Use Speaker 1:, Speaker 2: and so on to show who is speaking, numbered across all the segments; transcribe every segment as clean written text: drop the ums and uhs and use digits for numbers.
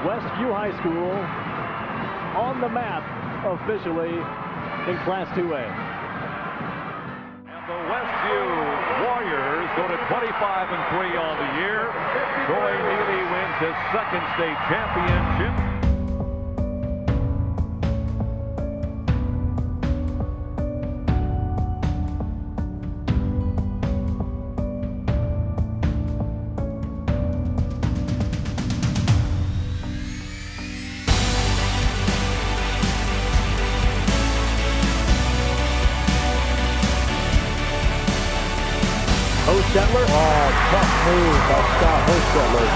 Speaker 1: Westview High School on the map officially in Class 2A.
Speaker 2: And the Westview Warriors go to 25-3 on the year. Troy Neely wins his second state championship.
Speaker 1: Hostetler.
Speaker 3: Oh, tough move by Scott Hostetler.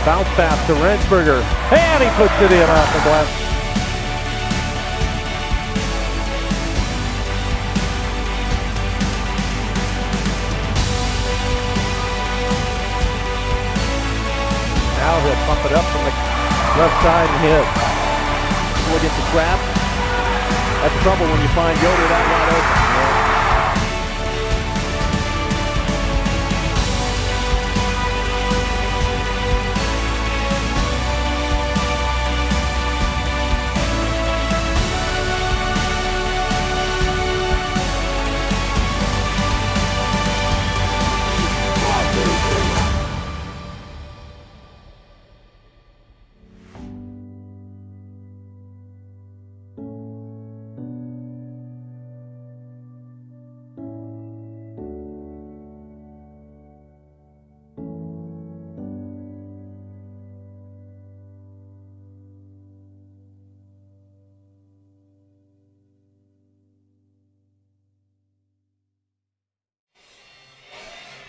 Speaker 3: Bounce pass to Rensberger. And he puts it in off the glass. Now he'll pump it up from the left side and hit.
Speaker 1: We'll get the trap. That's trouble when you find Yoder that wide open.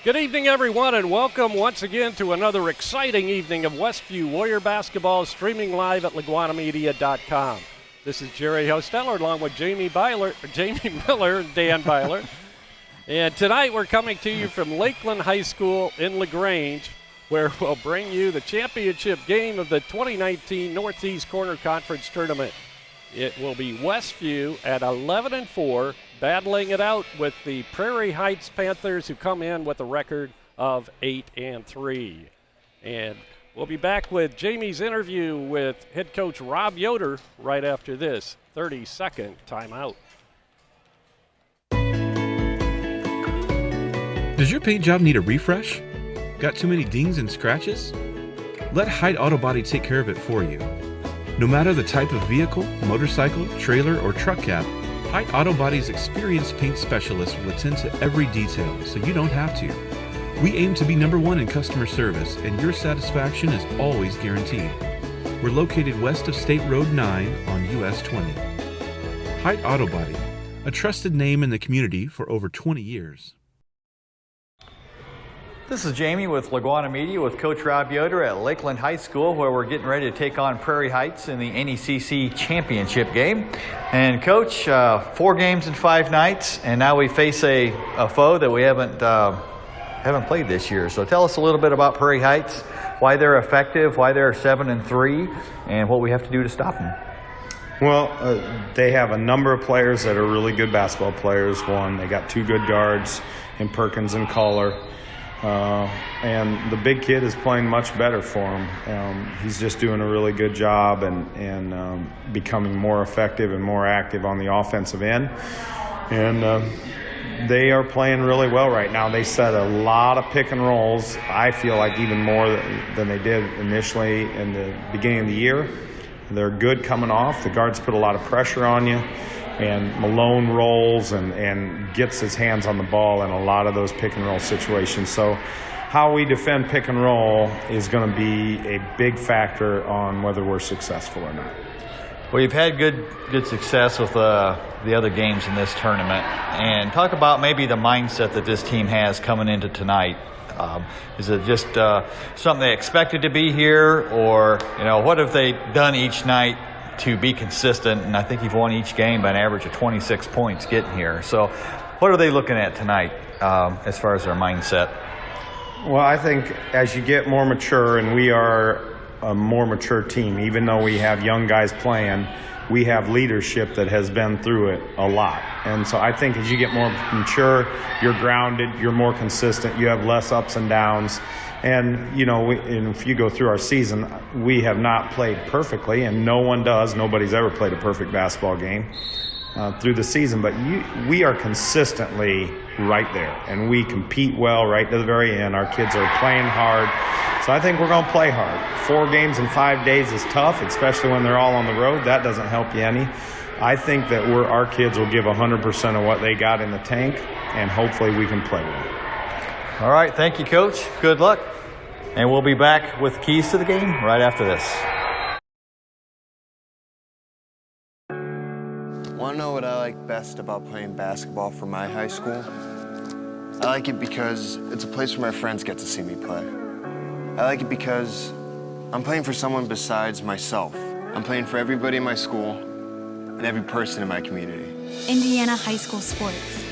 Speaker 4: Good evening, everyone, and welcome once again to another exciting evening of Westview Warrior basketball, streaming live at LaguanaMedia.com. This is Jerry Hostetler along with Jamie Miller and Dan Byler. And tonight we're coming to you from Lakeland High School in LaGrange, where we'll bring you the championship game of the 2019 Northeast Corner Conference Tournament. It will be Westview at 11-4, battling it out with the Prairie Heights Panthers, who come in with a record of 8-3. And we'll be back with Jamie's interview with head coach Rob Yoder right after this 30-second timeout.
Speaker 5: Does your paint job need a refresh? Got too many dings and scratches? Let Hyde Auto Body take care of it for you. No matter the type of vehicle, motorcycle, trailer, or truck cab, Hyde Auto Body's experienced paint specialists will attend to every detail, so you don't have to. We aim to be #1 in customer service, and your satisfaction is always guaranteed. We're located west of State Road 9 on US 20. Hyde Auto Body, a trusted name in the community for over 20 years.
Speaker 6: This is Jamie with Laguana Media with Coach Rob Yoder at Lakeland High School, where we're getting ready to take on Prairie Heights in the NECC championship game. And Coach, 4 games in 5 nights, and now we face a foe that we haven't played this year. So tell us a little bit about Prairie Heights, why they're effective, why they're 7-3, and what we have to do to stop them.
Speaker 7: Well, they have a number of players that are really good basketball players. One, they got 2 good guards in Perkins and Kohler. And the big kid is playing much better for him. He's just doing a really good job and becoming more effective and more active on the offensive end. And they are playing really well right now. They set a lot of pick and rolls, I feel like even more than they did initially in the beginning of the year. They're good coming off. The guards put a lot of pressure on you. And Malone rolls and gets his hands on the ball in a lot of those pick and roll situations. So how we defend pick and roll is going to be a big factor on whether we're successful or not.
Speaker 6: Well, you've had good success with the other games in this tournament. And talk about maybe the mindset that this team has coming into tonight. Is it just something they expected to be here, or what have they done each night to be consistent? And I think you've won each game by an average of 26 points getting here. So what are they looking at tonight as far as their mindset?
Speaker 7: Well, I think as you get more mature, and we are a more mature team. Even though we have young guys playing, we have leadership that has been through it a lot. And so I think as you get more mature, you're grounded, you're more consistent, you have less ups and downs. And, you know, and if you go through our season, we have not played perfectly, and no one does. Nobody's ever played a perfect basketball game through the season. But we are consistently right there, and we compete well right to the very end. Our kids are playing hard. So I think we're going to play hard. 4 games in 5 days is tough, especially when they're all on the road. That doesn't help you any. I think that our kids will give 100% of what they got in the tank, and hopefully we can play well.
Speaker 6: All right, thank you, Coach. Good luck. And we'll be back with keys to the game right after this.
Speaker 8: Want to know what I like best about playing basketball for my high school? I like it because it's a place where my friends get to see me play. I like it because I'm playing for someone besides myself. I'm playing for everybody in my school and every person in my community.
Speaker 9: Indiana high school sports.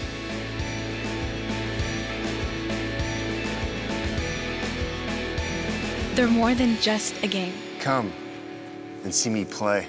Speaker 9: They're more than just a game.
Speaker 8: Come and see me play.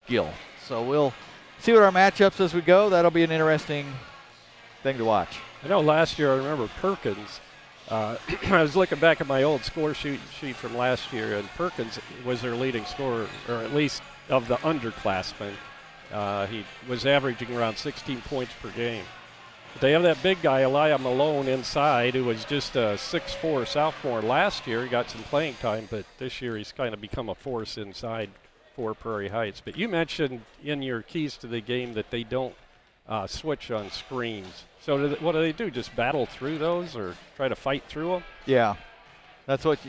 Speaker 10: Gill. So we'll see what our matchups as we go. That'll be an interesting thing to watch.
Speaker 4: I know last year, I remember Perkins. I was looking back at my old score sheet from last year, and Perkins was their leading scorer, or at least of the underclassmen. He was averaging around 16 points per game. But they have that big guy, Elijah Malone, inside, who was just a 6'4" sophomore last year. He got some playing time, but this year he's kind of become a force inside for Prairie Heights. But you mentioned in your keys to the game that they don't switch on screens. So what do they do? Just battle through those or try to fight through them?
Speaker 10: Yeah, that's what.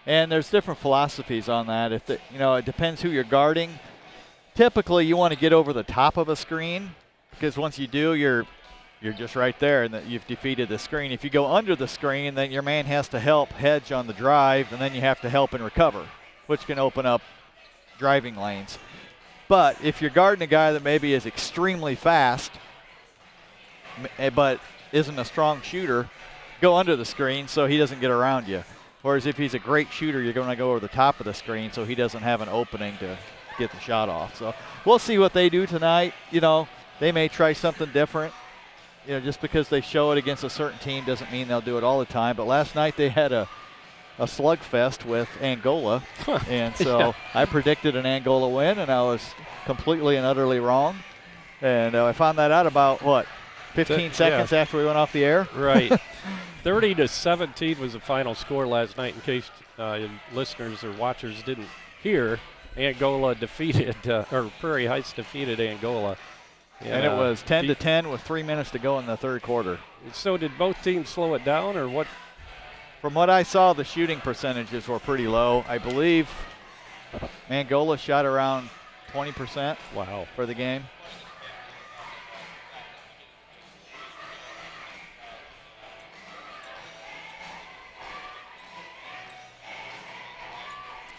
Speaker 10: And there's different philosophies on that. If it depends who you're guarding. Typically, you want to get over the top of a screen because once you do, you're just right there and you've defeated the screen. If you go under the screen, then your man has to help hedge on the drive, and then you have to help and recover, which can open up driving lanes. But if you're guarding a guy that maybe is extremely fast but isn't a strong shooter, go under the screen so he doesn't get around you. Whereas if he's a great shooter, you're going to go over the top of the screen so he doesn't have an opening to get the shot off. So we'll see what they do tonight. They may try something different. Just because they show it against a certain team doesn't mean they'll do it all the time. But last night they had a slugfest with Angola, and so
Speaker 4: yeah.
Speaker 10: I predicted an Angola win, and I was completely and utterly wrong. And I found that out about, 15 seconds after we went off the air?
Speaker 4: Right. 30-17 was the final score last night, in case listeners or watchers didn't hear. Angola defeated, or Prairie Heights defeated Angola.
Speaker 10: And it was 10-10 with 3 minutes to go in the third quarter.
Speaker 4: So did both teams slow it down, or what?
Speaker 10: From what I saw, the shooting percentages were pretty low. I believe Angola shot around 20%.
Speaker 4: Wow.
Speaker 10: For the game.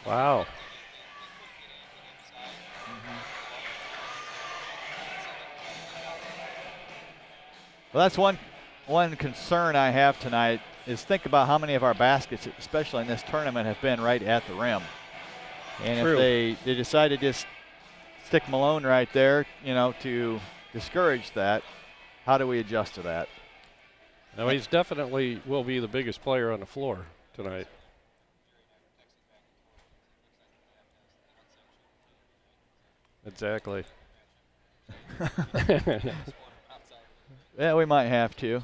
Speaker 4: Wow.
Speaker 10: Well, that's one concern I have tonight is think about how many of our baskets, especially in this tournament, have been right at the rim. And
Speaker 4: True.
Speaker 10: If they decide to just stick Malone right there, to discourage that, how do we adjust to that?
Speaker 4: No, he's definitely will be the biggest player on the floor tonight. Exactly.
Speaker 10: Yeah, we might have to.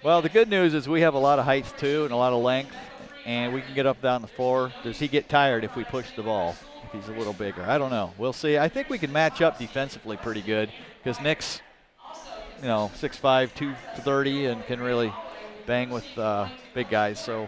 Speaker 10: Well, the good news is we have a lot of height too and a lot of length, and we can get up down the floor. Does he get tired if we push the ball, if he's a little bigger? I don't know. We'll see. I think we can match up defensively pretty good because Nick's, 6'5", 230, and can really bang with big guys. So.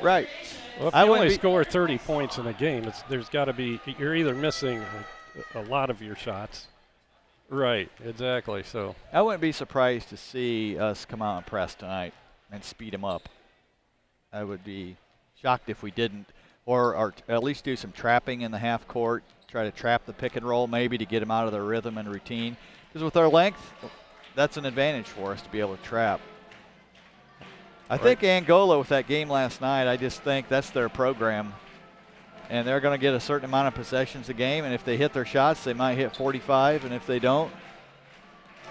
Speaker 10: Right.
Speaker 4: Well, if you only score 30 points in a game, there's got to be, you're either missing a lot of your shots. Right, exactly. So
Speaker 10: I wouldn't be surprised to see us come out and press tonight and speed them up. I would be shocked if we didn't, or at least do some trapping in the half court, try to trap the pick and roll maybe to get them out of their rhythm and routine. Because with our length, that's an advantage for us to be able to trap. I think Angola, with that game last night, I just think that's their program. And they're going to get a certain amount of possessions a game, and if they hit their shots, they might hit 45, and if they don't,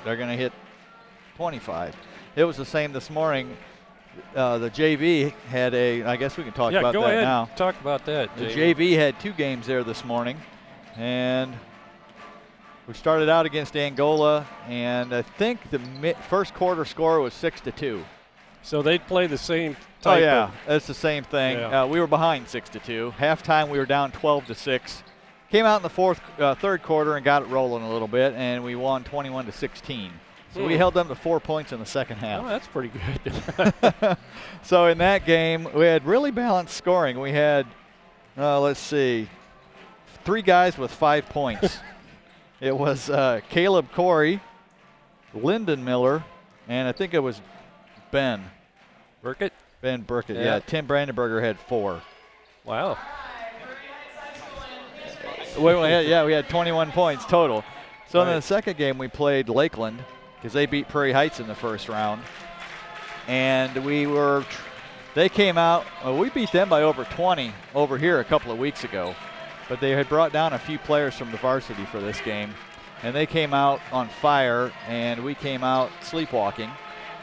Speaker 10: they're going to hit 25. It was the same this morning. The JV had I guess we can talk about that now.
Speaker 4: Yeah, go ahead. Talk about that.
Speaker 10: The JV had 2 games there this morning, and we started out against Angola, and I think the first quarter score was 6-2.
Speaker 4: So they'd play the same type.
Speaker 10: Oh yeah, that's the same thing.
Speaker 4: Yeah.
Speaker 10: We were behind 6-2. Halftime we were down 12-6. Came out in the third quarter and got it rolling a little bit, and we won 21-16. So we held them to 4 points in the second half.
Speaker 4: Oh, that's pretty good.
Speaker 10: So in that game, we had really balanced scoring. We had, let's see, 3 guys with 5 points. It was Caleb Corey, Lyndon Miller, and I think it was Ben
Speaker 4: Burkett?
Speaker 10: Ben Burkett, yeah. Tim Brandenberger had 4.
Speaker 4: Wow.
Speaker 10: We had 21 points total. So in the second game, we played Lakeland because they beat Prairie Heights in the first round. And we were They came out, we beat them by over 20 over here a couple of weeks ago, but they had brought down a few players from the varsity for this game, and they came out on fire, and we came out sleepwalking,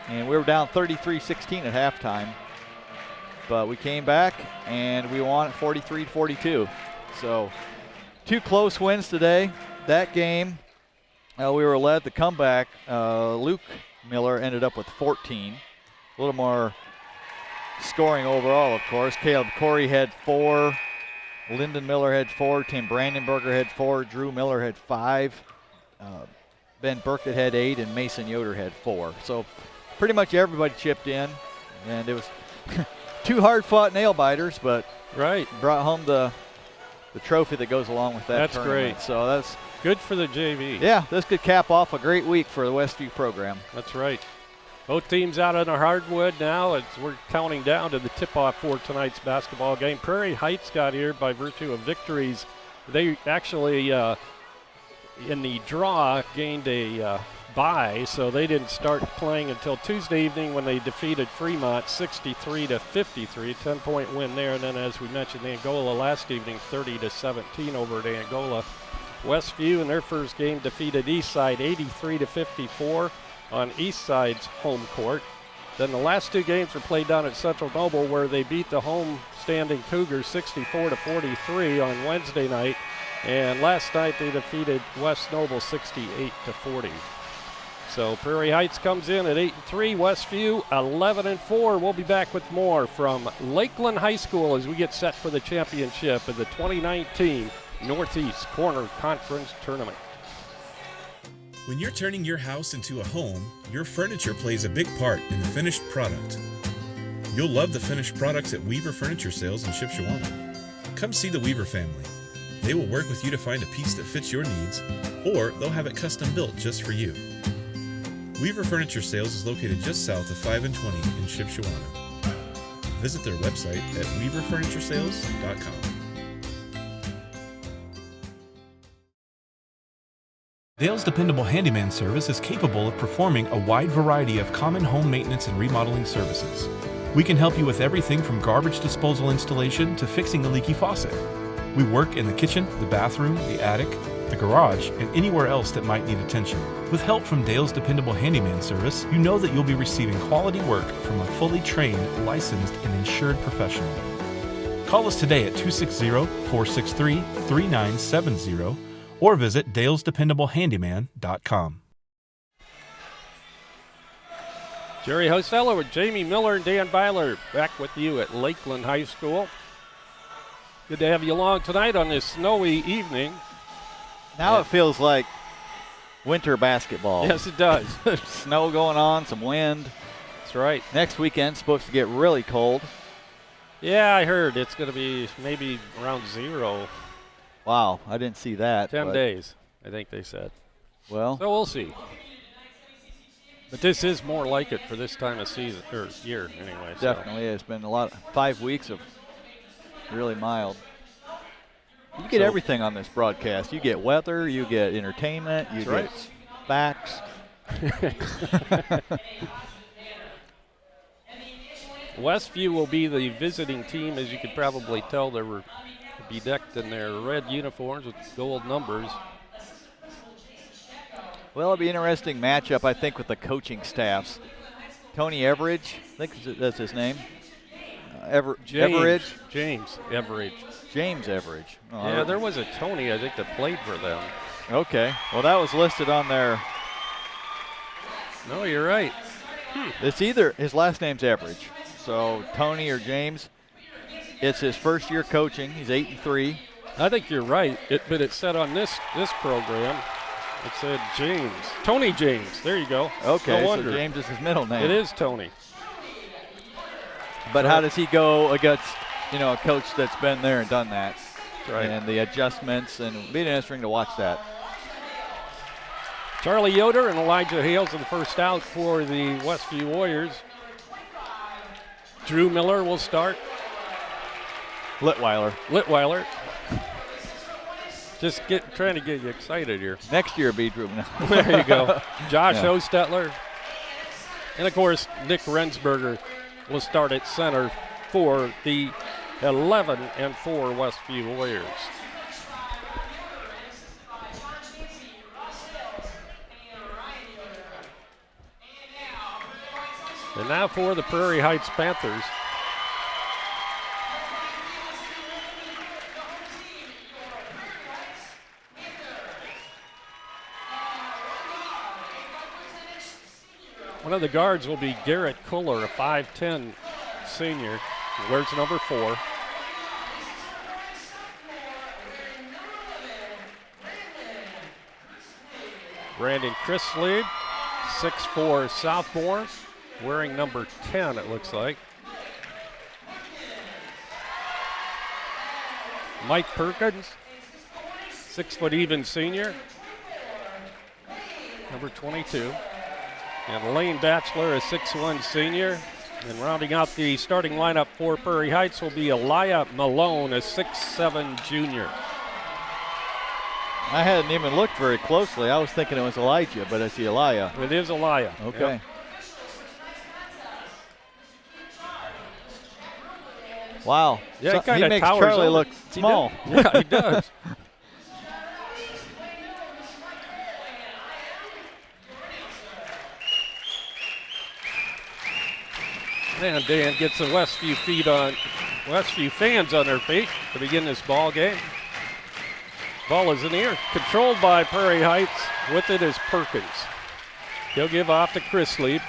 Speaker 10: and we were down 33-16 at halftime, but we came back, and we won at 43-42. So 2 close wins today. That game, we were led the comeback. Luke Miller ended up with 14. A little more scoring overall, of course. Caleb Corey had 4. Lyndon Miller had 4. Tim Brandenberger had 4. Drew Miller had 5. Ben Burkett had 8. And Mason Yoder had 4. So pretty much everybody chipped in. And it was 2 hard-fought nail-biters, but brought home the trophy that goes along with that tournament.
Speaker 4: Great.
Speaker 10: So that's
Speaker 4: good for the JV.
Speaker 10: Yeah, this could cap off a great week for the Westview program.
Speaker 4: That's right. Both teams out on the hardwood now as we're counting down to the tip-off for tonight's basketball game. Prairie Heights got here by virtue of victories. They actually, in the draw, gained a bye, so they didn't start playing until Tuesday evening when they defeated Fremont 63-53, 10-point win there. And then, as we mentioned, Angola last evening, 30-17 over at Angola. Westview in their first game defeated Eastside 83-54 on Eastside's home court. Then the last 2 games were played down at Central Noble, where they beat the home standing Cougars 64-43 on Wednesday night. And last night they defeated West Noble 68-40. So Prairie Heights comes in at 8-3, Westview 11-4. We'll be back with more from Lakeland High School as we get set for the championship in the 2019 Northeast Corner Conference Tournament.
Speaker 5: When you're turning your house into a home, your furniture plays a big part in the finished product. You'll love the finished products at Weaver Furniture Sales in Shipshewana. Come see the Weaver family. They will work with you to find a piece that fits your needs, or they'll have it custom built just for you. Weaver Furniture Sales is located just south of 5 and 20 in Shipshewana. Visit their website at weaverfurnituresales.com. Dale's Dependable Handyman Service is capable of performing a wide variety of common home maintenance and remodeling services. We can help you with everything from garbage disposal installation to fixing a leaky faucet. We work in the kitchen, the bathroom, the attic, the garage, and anywhere else that might need attention. With help from Dale's Dependable Handyman Service, you know that you'll be receiving quality work from a fully trained, licensed, and insured professional. Call us today at 260-463-3970 or visit dalesdependablehandyman.com.
Speaker 4: Jerry Hosteller with Jamie Miller and Dan Byler back with you at Lakeland High School. Good to have you along tonight on this snowy evening.
Speaker 10: Now it feels like winter basketball.
Speaker 4: Yes, it does.
Speaker 10: Snow going on, some wind.
Speaker 4: That's right.
Speaker 10: Next weekend's supposed to get really cold.
Speaker 4: Yeah, I heard it's going to be maybe around 0.
Speaker 10: Wow, I didn't see that.
Speaker 4: 10 days, I think they said.
Speaker 10: Well,
Speaker 4: so we'll see. But this is more like it for this time of season, or year anyway.
Speaker 10: Definitely. It's been 5 weeks of really mild. You get everything on this broadcast. You get weather, you get entertainment, you get facts.
Speaker 4: Westview will be the visiting team, as you could probably tell. They were bedecked in their red uniforms with gold numbers.
Speaker 10: Well, it'll be an interesting matchup, I think, with the coaching staffs. Tony Everidge, I think that's his name. Everidge?
Speaker 4: James Everidge.
Speaker 10: James Everidge. Oh,
Speaker 4: yeah, there was a Tony, I think, that played for them.
Speaker 10: Okay. Well, that was listed on their.
Speaker 4: No, you're right.
Speaker 10: It's either his last name's Everidge. So Tony or James. It's his first year coaching. He's 8-3.
Speaker 4: I think you're right. But it said on this program, it said James. Tony James. There you go.
Speaker 10: Okay,
Speaker 4: no wonder.
Speaker 10: So James is his middle name.
Speaker 4: It is Tony.
Speaker 10: But how does he go against, a coach that's been there and done that?
Speaker 4: Right.
Speaker 10: And the adjustments, and it'll be interesting to watch that.
Speaker 4: Charlie Yoder and Elijah Hales are the first out for the Westview Warriors. Drew Miller will start.
Speaker 10: Litweiler.
Speaker 4: Just trying to get you excited here.
Speaker 10: Next year, be Drew Miller.
Speaker 4: There you go. Josh Hostetler. And, of course, Nick Rensberger will start at center for the 11-4 Westview Warriors. And now for the Prairie Heights Panthers. One of the guards will be Garrett Kuller, a 5'10 senior. He wears number 4. Brandon Chrisley, 6'4 sophomore, wearing number 10, it looks like. Mike Perkins, 6 foot even senior, number 22. And Lane Batchelor, a 6'1 senior. And rounding out the starting lineup for Prairie Heights will be Elijah Malone, a 6'7 junior.
Speaker 10: I hadn't even looked very closely. I was thinking it was Elijah, but it's Elijah.
Speaker 4: It is Elijah.
Speaker 10: Okay.
Speaker 4: Yep.
Speaker 10: Wow.
Speaker 4: Yeah,
Speaker 10: he makes Charlie look small.
Speaker 4: Yeah, he does. And Dan gets the Westview fans on their feet to begin this ball game. Ball is in the air, controlled by Prairie Heights. With it is Perkins. He'll give off to Chrisley.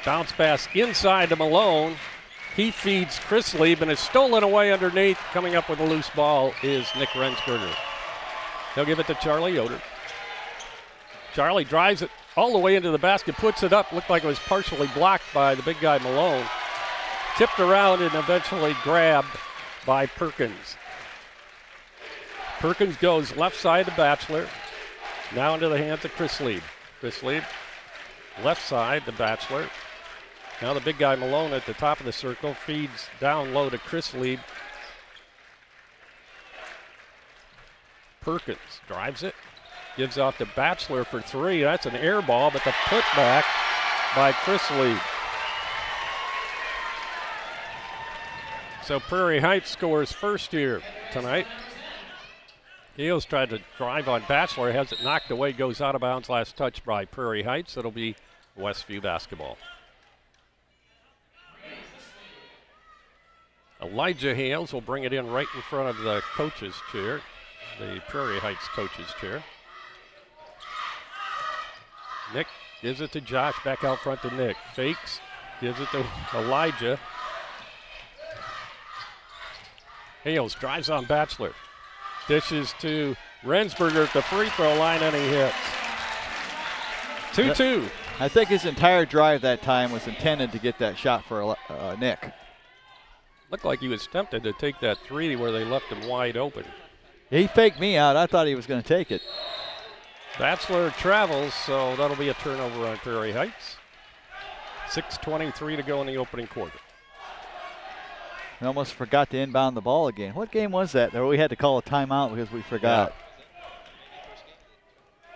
Speaker 4: Bounce pass inside to Malone. He feeds Chrisley, and is stolen away underneath. Coming up with a loose ball is Nick Rensberger. He'll give it to Charlie Yoder. Charlie drives it all the way into the basket, puts it up. Looked like it was partially blocked by the big guy Malone. Tipped around and eventually grabbed by Perkins. Perkins goes left side to Batchelor. Now into the hands of Chrisley. Chrisley, left side to Batchelor. Now the big guy Malone at the top of the circle feeds down low to Chrisley. Perkins drives it. Gives off to Batchelor for 3. That's an air ball, but the putback by Chrisley. So Prairie Heights scores first here tonight. Eels tried to drive on Batchelor, has it knocked away, goes out of bounds. Last touch by Prairie Heights. It'll be Westview basketball. Elijah Hales will bring it in right in front of the coach's chair, the Prairie Heights coach's chair. Nick gives it to Josh, back out front to Nick. Fakes, gives it to Elijah. Hales drives on Batchelor. Dishes to Rensberger at the free throw line, and he hits. 2-2.
Speaker 10: I think his entire drive that time was intended to get that shot for Nick.
Speaker 4: Looked like he was tempted to take that 3 where they left him wide open.
Speaker 10: He faked me out. I thought he was going to take it.
Speaker 4: Batchelor travels, so that'll be a turnover on Prairie Heights. 6:23 to go in the opening quarter.
Speaker 10: We almost forgot to inbound the ball again. What game was that? We had to call a timeout because we forgot. Yeah.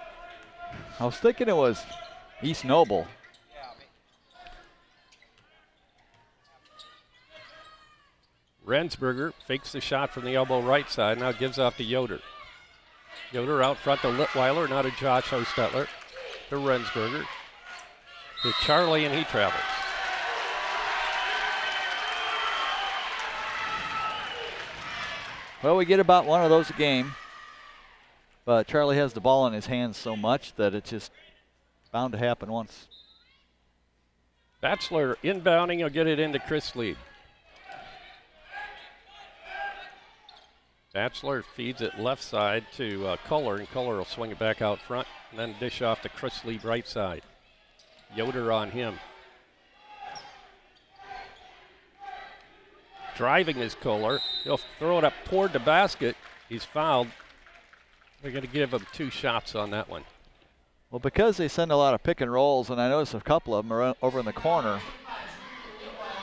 Speaker 10: I was thinking it was East Noble.
Speaker 4: Rensberger fakes the shot from the elbow right side, now gives off to Yoder. Yoder out front to Litweiler, now to Josh Hostetler, to Rensberger, to Charlie, and he travels.
Speaker 10: Well, we get about one of those a game, but Charlie has the ball in his hands so much that it's just bound to happen once.
Speaker 4: Batchelor inbounding, he'll get it into Chrisley. Batchelor feeds it left side to Culler, and Culler will swing it back out front, and then dish off to Chrisley right side. Yoder on him. Driving is Culler. He'll throw it up toward the basket. He's fouled. They're going to give him 2 shots on that one.
Speaker 10: Well, because they send a lot of pick and rolls, and I noticed a couple of them are over in the corner,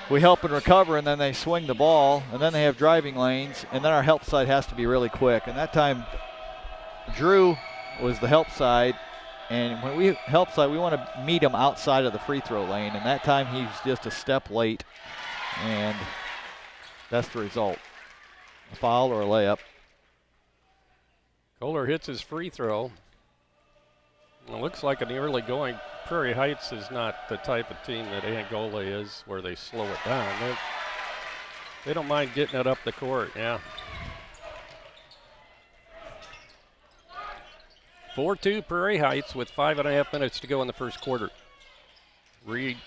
Speaker 10: we help and recover, and then they swing the ball, and then they have driving lanes, and then our help side has to be really quick. And that time, Drew was the help side, And when we help side, we want to meet him outside of the free throw lane. And that time he's just a step late. And that's the result. A foul or a layup.
Speaker 4: Kohler hits his free throw. It looks like in the early going, Prairie Heights is not the type of team that Angola is, where they slow it down. They don't mind getting it up the court, yeah. 4-2 Prairie Heights with 5.5 minutes to go in the first quarter. Reed,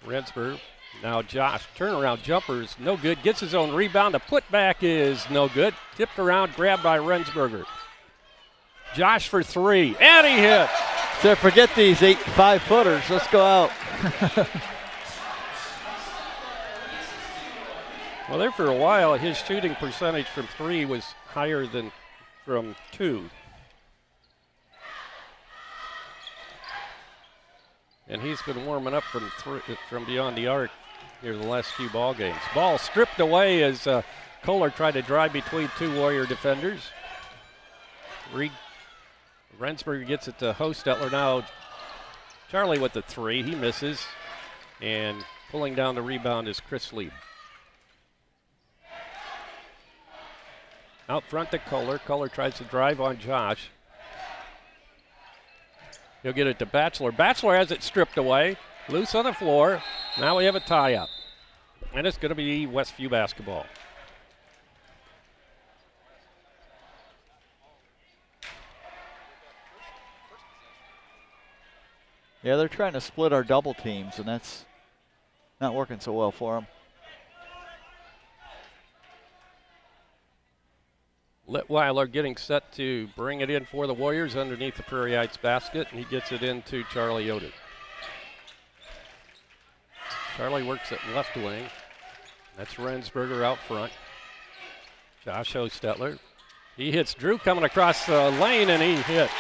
Speaker 4: Rensburg, now Josh. Turnaround jumpers, no good. Gets his own rebound. The putback is no good. Tipped around, grabbed by Rensburger. Josh for three, and he hits.
Speaker 10: So forget these 5-footers. Let's go out.
Speaker 4: Well, there for a while, his shooting percentage from three was higher than from two. And he's been warming up from beyond the arc here the last few ball games. Ball stripped away as Kohler tried to drive between two Warrior defenders. Rensburg gets it to Hostetler. Now Charlie with the three. He misses. And pulling down the rebound is Chris Lieb. Out front to Kohler. Kohler tries to drive on Josh. He'll get it to Batchelor. Batchelor has it stripped away. Loose on the floor. Now we have a tie-up. And it's going to be Westview basketball.
Speaker 10: Yeah, they're trying to split our double teams, and that's not working so well for them.
Speaker 4: Litweiler getting set to bring it in for the Warriors underneath the Prairie Heights basket, and he gets it into Charlie Yoder. Charlie works at left wing. That's Rensburger out front. Josh Hostetler. He hits Drew coming across the lane, and he hits.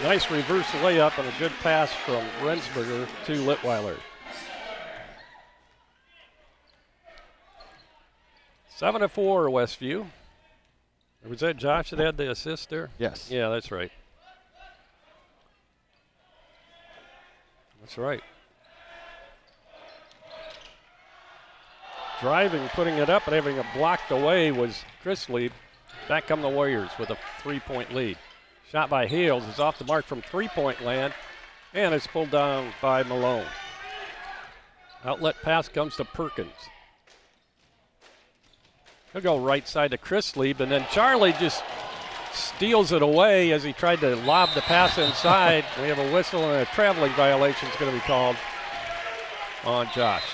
Speaker 4: Nice reverse layup and a good pass from Rensburger to Litweiler. 7-4 Westview. Was that Josh that had the assist there?
Speaker 10: Yes.
Speaker 4: Yeah, that's right. That's right. Driving, putting it up, and having it blocked away was Chris Lieb. Back come the Warriors with a 3-point lead. Shot by Hales is off the mark from three-point land, and it's pulled down by Malone. Outlet pass comes to Perkins. He'll go right side to Chris Lieb, and then Charlie just steals it away as he tried to lob the pass inside. We have a whistle, and a traveling violation is going to be called on Josh.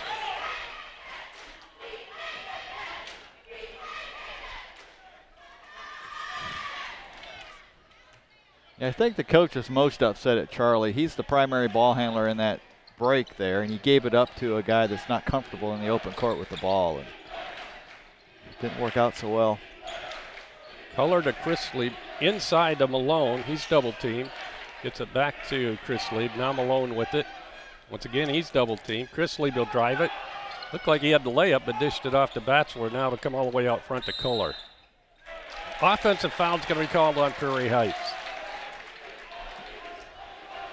Speaker 10: Yeah, I think the coach is most upset at Charlie. He's the primary ball handler in that break there, and he gave it up to a guy that's not comfortable in the open court with the ball. And it didn't work out so well.
Speaker 4: Kohler to Chris Lieb, inside to Malone. He's double teamed. Gets it back to Chris Lieb. Now Malone with it. Once again, he's double teamed. Chris Lieb will drive it. Looked like he had the layup, but dished it off to Batchelor. Now to come all the way out front to Kohler. Offensive foul's going to be called on Prairie Heights.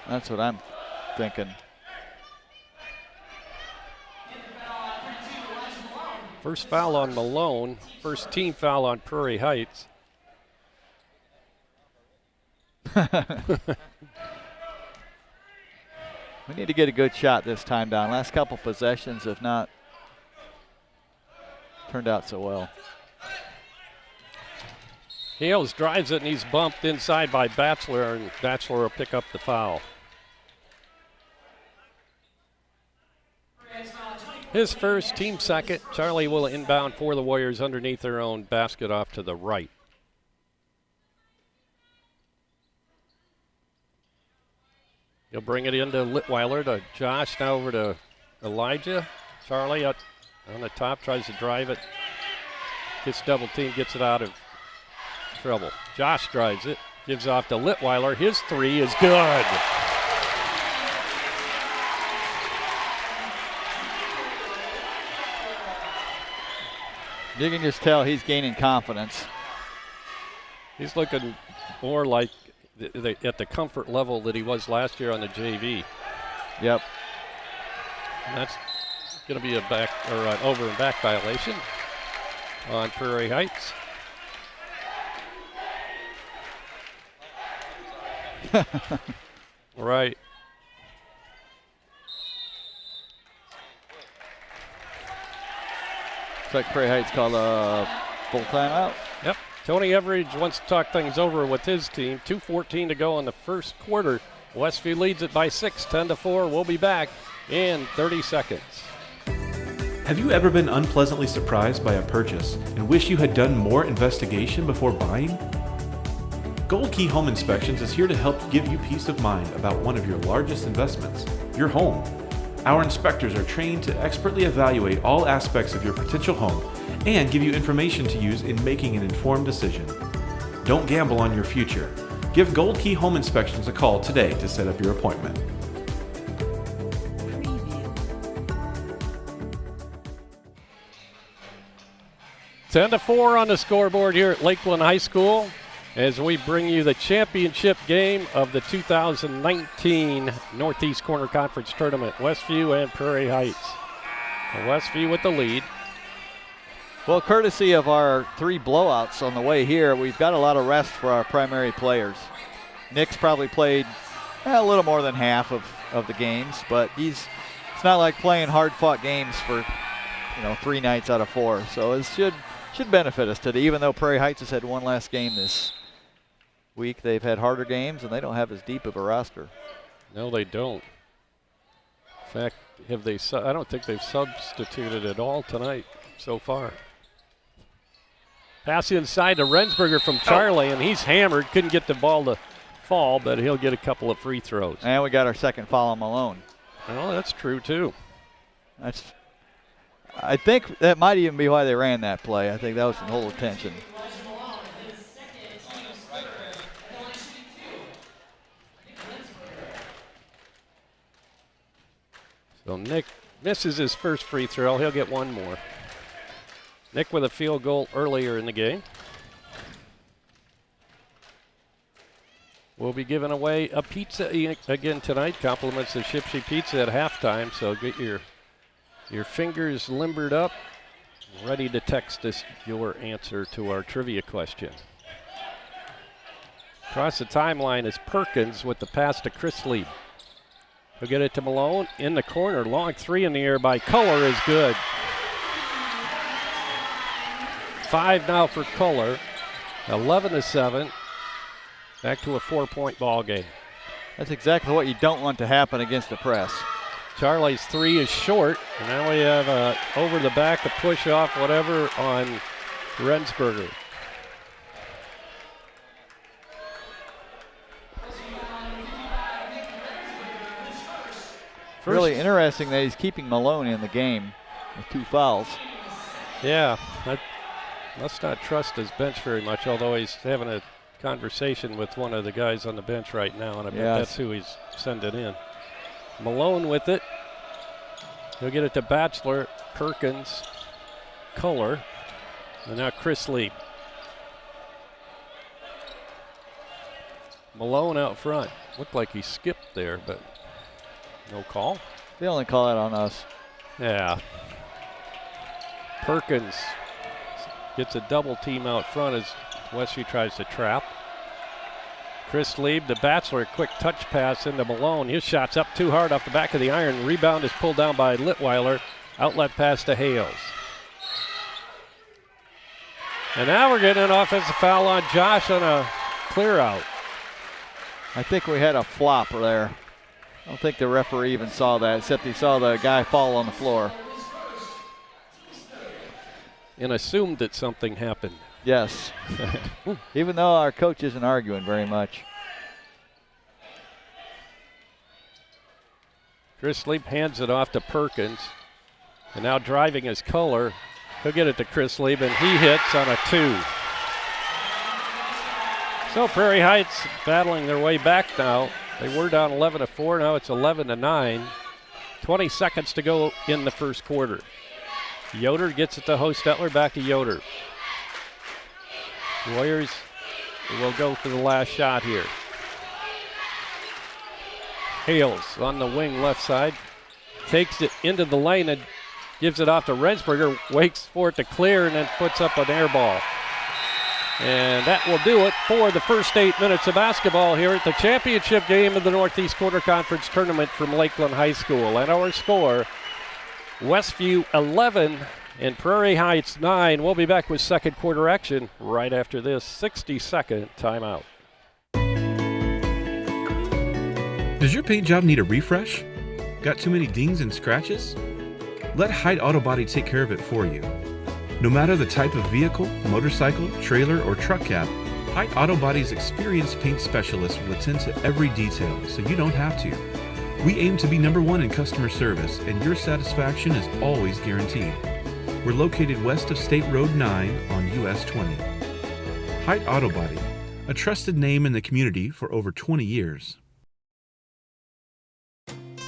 Speaker 10: That's what I'm thinking.
Speaker 4: First foul on Malone. First team foul on Prairie Heights.
Speaker 10: We need to get a good shot this time down. Last couple possessions have not turned out so well.
Speaker 4: Hales drives it, and he's bumped inside by Batchelor, and Batchelor will pick up the foul. His first, team second. Charlie will inbound for the Warriors underneath their own basket off to the right. He'll bring it into Litweiler to Josh, now over to Elijah. Charlie up on the top, tries to drive it. Gets double team, gets it out of trouble. Josh drives it, gives off to Litweiler. His three is good.
Speaker 10: You can just tell he's gaining confidence.
Speaker 4: He's looking more like at the comfort level that he was last year on the JV.
Speaker 10: Yep.
Speaker 4: And that's going to be an over and back violation on Prairie Heights. Right.
Speaker 10: Looks like Prairie Heights called a full timeout.
Speaker 4: Yep. Tony Everidge wants to talk things over with his team. 2:14 to go in the first quarter. Westview leads it by 6, 10-4. We'll be back in 30 seconds.
Speaker 5: Have you ever been unpleasantly surprised by a purchase and wish you had done more investigation before buying? Gold Key Home Inspections is here to help give you peace of mind about one of your largest investments, your home. Our inspectors are trained to expertly evaluate all aspects of your potential home and give you information to use in making an informed decision. Don't gamble on your future. Give Gold Key Home Inspections a call today to set up your appointment.
Speaker 4: 10-4 on the scoreboard here at Lakeland High School as we bring you the championship game of the 2019 Northeast Corner Conference Tournament. Westview and Prairie Heights. Westview with the lead.
Speaker 10: Well, courtesy of our 3 blowouts on the way here, we've got a lot of rest for our primary players. Nick's probably played a little more than half of the games, but it's not like playing hard-fought games for 3 nights out of 4. So it should benefit us today. Even though Prairie Heights has had one last game this week, they've had harder games and they don't have as deep of a roster.
Speaker 4: No, they don't. In fact, I don't think they've substituted at all tonight so far. Pass inside to Rensberger from Charlie, and he's hammered. Couldn't get the ball to fall, but he'll get a couple of free throws.
Speaker 10: And we got our second foul on Malone.
Speaker 4: Well, that's true, too.
Speaker 10: I think that might even be why they ran that play. I think that was the whole attention.
Speaker 4: So Nick misses his first free throw. He'll get one more. Nick with a field goal earlier in the game. We'll be giving away a pizza again tonight. Compliments of Shipsy Pizza at halftime. So get your fingers limbered up, ready to text us your answer to our trivia question. Across the timeline is Perkins with the pass to Chris Lee. He'll get it to Malone in the corner. Long 3 in the air by Culler is good. 5 now for Culler. 11-7. Back to a 4-point ball game.
Speaker 10: That's exactly what you don't want to happen against the press.
Speaker 4: Charlie's 3 is short. And now we have a over the back, a push off, whatever on Rensberger.
Speaker 10: Really interesting that he's keeping Malone in the game with 2 fouls.
Speaker 4: Yeah, I must not trust his bench very much, although he's having a conversation with one of the guys on the bench right now, and I bet that's who he's sending in. Malone with it. He'll get it to Batchelor, Perkins, Culler, and now Chris Lee. Malone out front. Looked like he skipped there, but no call.
Speaker 10: They only call it on us.
Speaker 4: Yeah. Perkins gets a double team out front as Westview tries to trap. Chris Lee, the Batchelor, quick touch pass into Malone. His shot's up too hard off the back of the iron. Rebound is pulled down by Litweiler. Outlet pass to Hales. And now we're getting an offensive foul on Josh on a clear out.
Speaker 10: I think we had a flop there. I don't think the referee even saw that, except he saw the guy fall on the floor.
Speaker 4: And assumed that something happened.
Speaker 10: Yes. Even though our coach isn't arguing very much.
Speaker 4: Chris Lee hands it off to Perkins. And now driving is Culler. He'll get it to Chris Lee, and he hits on a 2. So Prairie Heights battling their way back now. They were down 11-4, now it's 11-9. 20 seconds to go in the first quarter. Yoder gets it to Hostetler, back to Yoder. Warriors will go for the last shot here. Hales on the wing left side. Takes it into the lane and gives it off to Rensberger. Waits for it to clear and then puts up an air ball. And that will do it for the first 8 minutes of basketball here at the championship game of the Northeast Quarter Conference Tournament from Lakeland High School. And our score, Westview 11 and Prairie Heights 9. We'll be back with second quarter action right after this 60-second timeout.
Speaker 5: Does your paint job need a refresh? Got too many dings and scratches? Let Hyde Auto Body take care of it for you. No matter the type of vehicle, motorcycle, trailer, or truck cab, Hyde Auto Body's experienced paint specialists will attend to every detail so you don't have to. We aim to be #1 in customer service, and your satisfaction is always guaranteed. We're located west of State Road 9 on US 20. Hyde Auto Body, a trusted name in the community for over 20 years.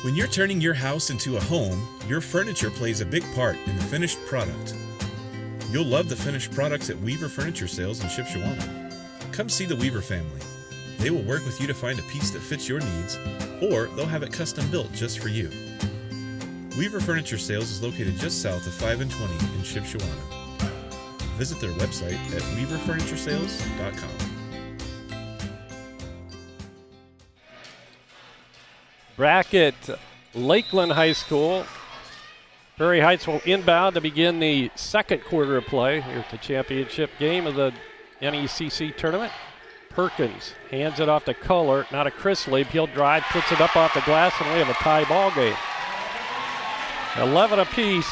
Speaker 5: When you're turning your house into a home, your furniture plays a big part in the finished product. You'll love the finished products at Weaver Furniture Sales in Shipshewana. Come see the Weaver family. They will work with you to find a piece that fits your needs, or they'll have it custom built just for you. Weaver Furniture Sales is located just south of 5 and 20 in Shipshewana. Visit their website at weaverfurnituresales.com.
Speaker 4: Back at Lakeland High School, Prairie Heights will inbound to begin the second quarter of play here at the championship game of the NECC tournament. Perkins hands it off to Kohler, not a Chrisley. He'll drive, puts it up off the glass, and we have a tie ball game. 11 apiece.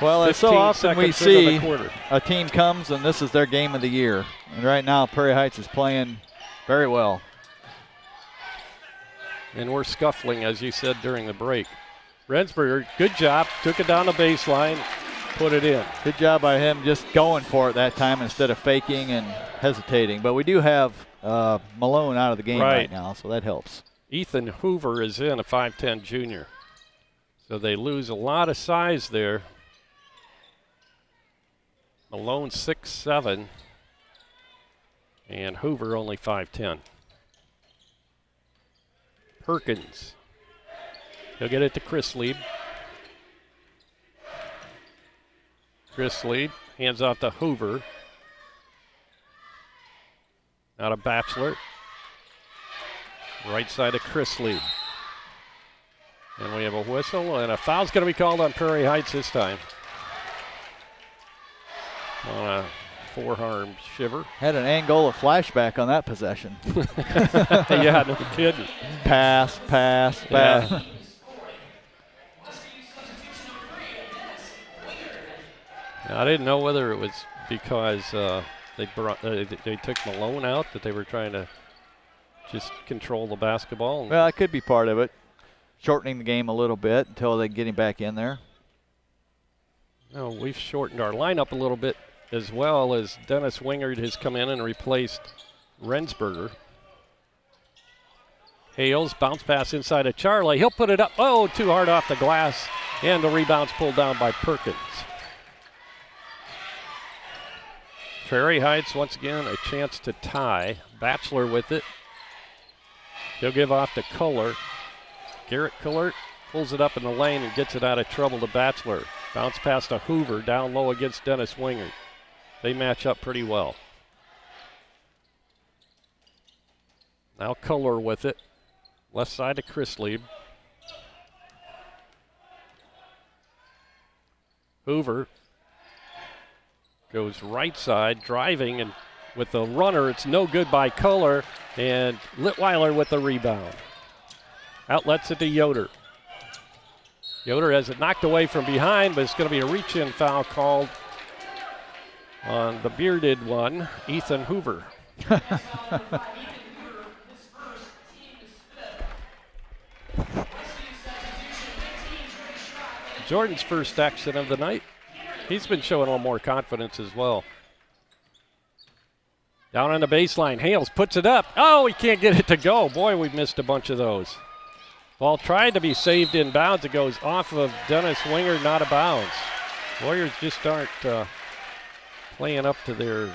Speaker 10: Well, as so often we see, a team comes and this is their game of the year. And right now, Prairie Heights is playing very well.
Speaker 4: And we're scuffling, as you said during the break. Rensberger, good job, took it down the baseline, put it in.
Speaker 10: Good job by him just going for it that time instead of faking and hesitating. But we do have Malone out of the game right now, so that helps.
Speaker 4: Ethan Hoover is in, a 5'10 junior. So they lose a lot of size there. Malone 6'7", and Hoover only 5'10". Perkins. He'll get it to Chris Lieb. Chris Lieb hands off to Hoover. Out of Batchelor. Right side of Chris Lieb. And we have a whistle, and a foul's going to be called on Prairie Heights this time. On a forearm shiver.
Speaker 10: Had an Angola flashback on that possession.
Speaker 4: Yeah, no kidding.
Speaker 10: Pass.
Speaker 4: Yeah. I didn't know whether it was because they took Malone out, that they were trying to just control the basketball.
Speaker 10: Well, it could be part of it. Shortening the game a little bit until they get him back in there.
Speaker 4: No, we've shortened our lineup a little bit as well, as Dennis Wingard has come in and replaced Rensberger. Hales, bounce pass inside of Charlie. He'll put it up. Oh, too hard off the glass. And the rebound's pulled down by Perkins. Prairie Heights, once again, a chance to tie. Batchelor with it. He'll give off to Kohler. Garrett Kohler pulls it up in the lane and gets it out of trouble to Batchelor. Bounce pass to Hoover, down low against Dennis Wingard. They match up pretty well. Now Kohler with it. Left side to Chris Lieb. Hoover goes right side, driving, and with the runner, it's no good by Kohler, and Litweiler with the rebound. Outlets it to Yoder. Yoder has it knocked away from behind, but it's going to be a reach-in foul called on the bearded one, Ethan Hoover. Jordan's first action of the night. He's been showing a little more confidence as well. Down on the baseline, Hales puts it up. Oh, he can't get it to go. Boy, we've missed a bunch of those. Ball tried to be saved in bounds. It goes off of Dennis Wingard, not a bounds. Warriors just aren't playing up to their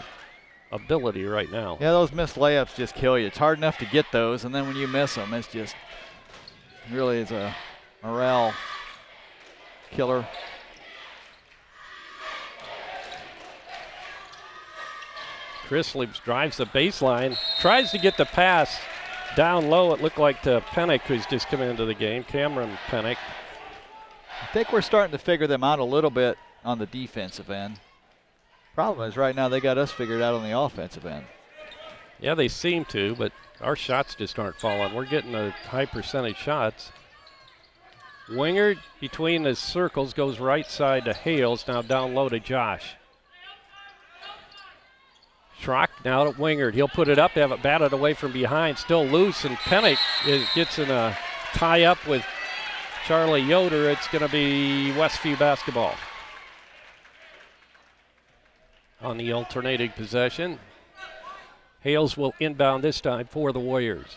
Speaker 4: ability right now.
Speaker 10: Yeah, those missed layups just kill you. It's hard enough to get those, and then when you miss them, it's just really is a morale killer.
Speaker 4: Chris Leaps drives the baseline, tries to get the pass down low. It looked like to Pennick, who's just come into the game, Cameron Pennick.
Speaker 10: I think we're starting to figure them out a little bit on the defensive end. Problem is right now they got us figured out on the offensive end.
Speaker 4: Yeah, they seem to, but our shots just aren't falling. We're getting a high percentage shots. Wingard between the circles goes right side to Hales, now down low to Josh. Schrock now to Wingard. He'll put it up to have it batted away from behind. Still loose, and Pennick gets in a tie-up with Charlie Yoder. It's going to be Westview basketball. On the alternating possession, Hales will inbound this time for the Warriors.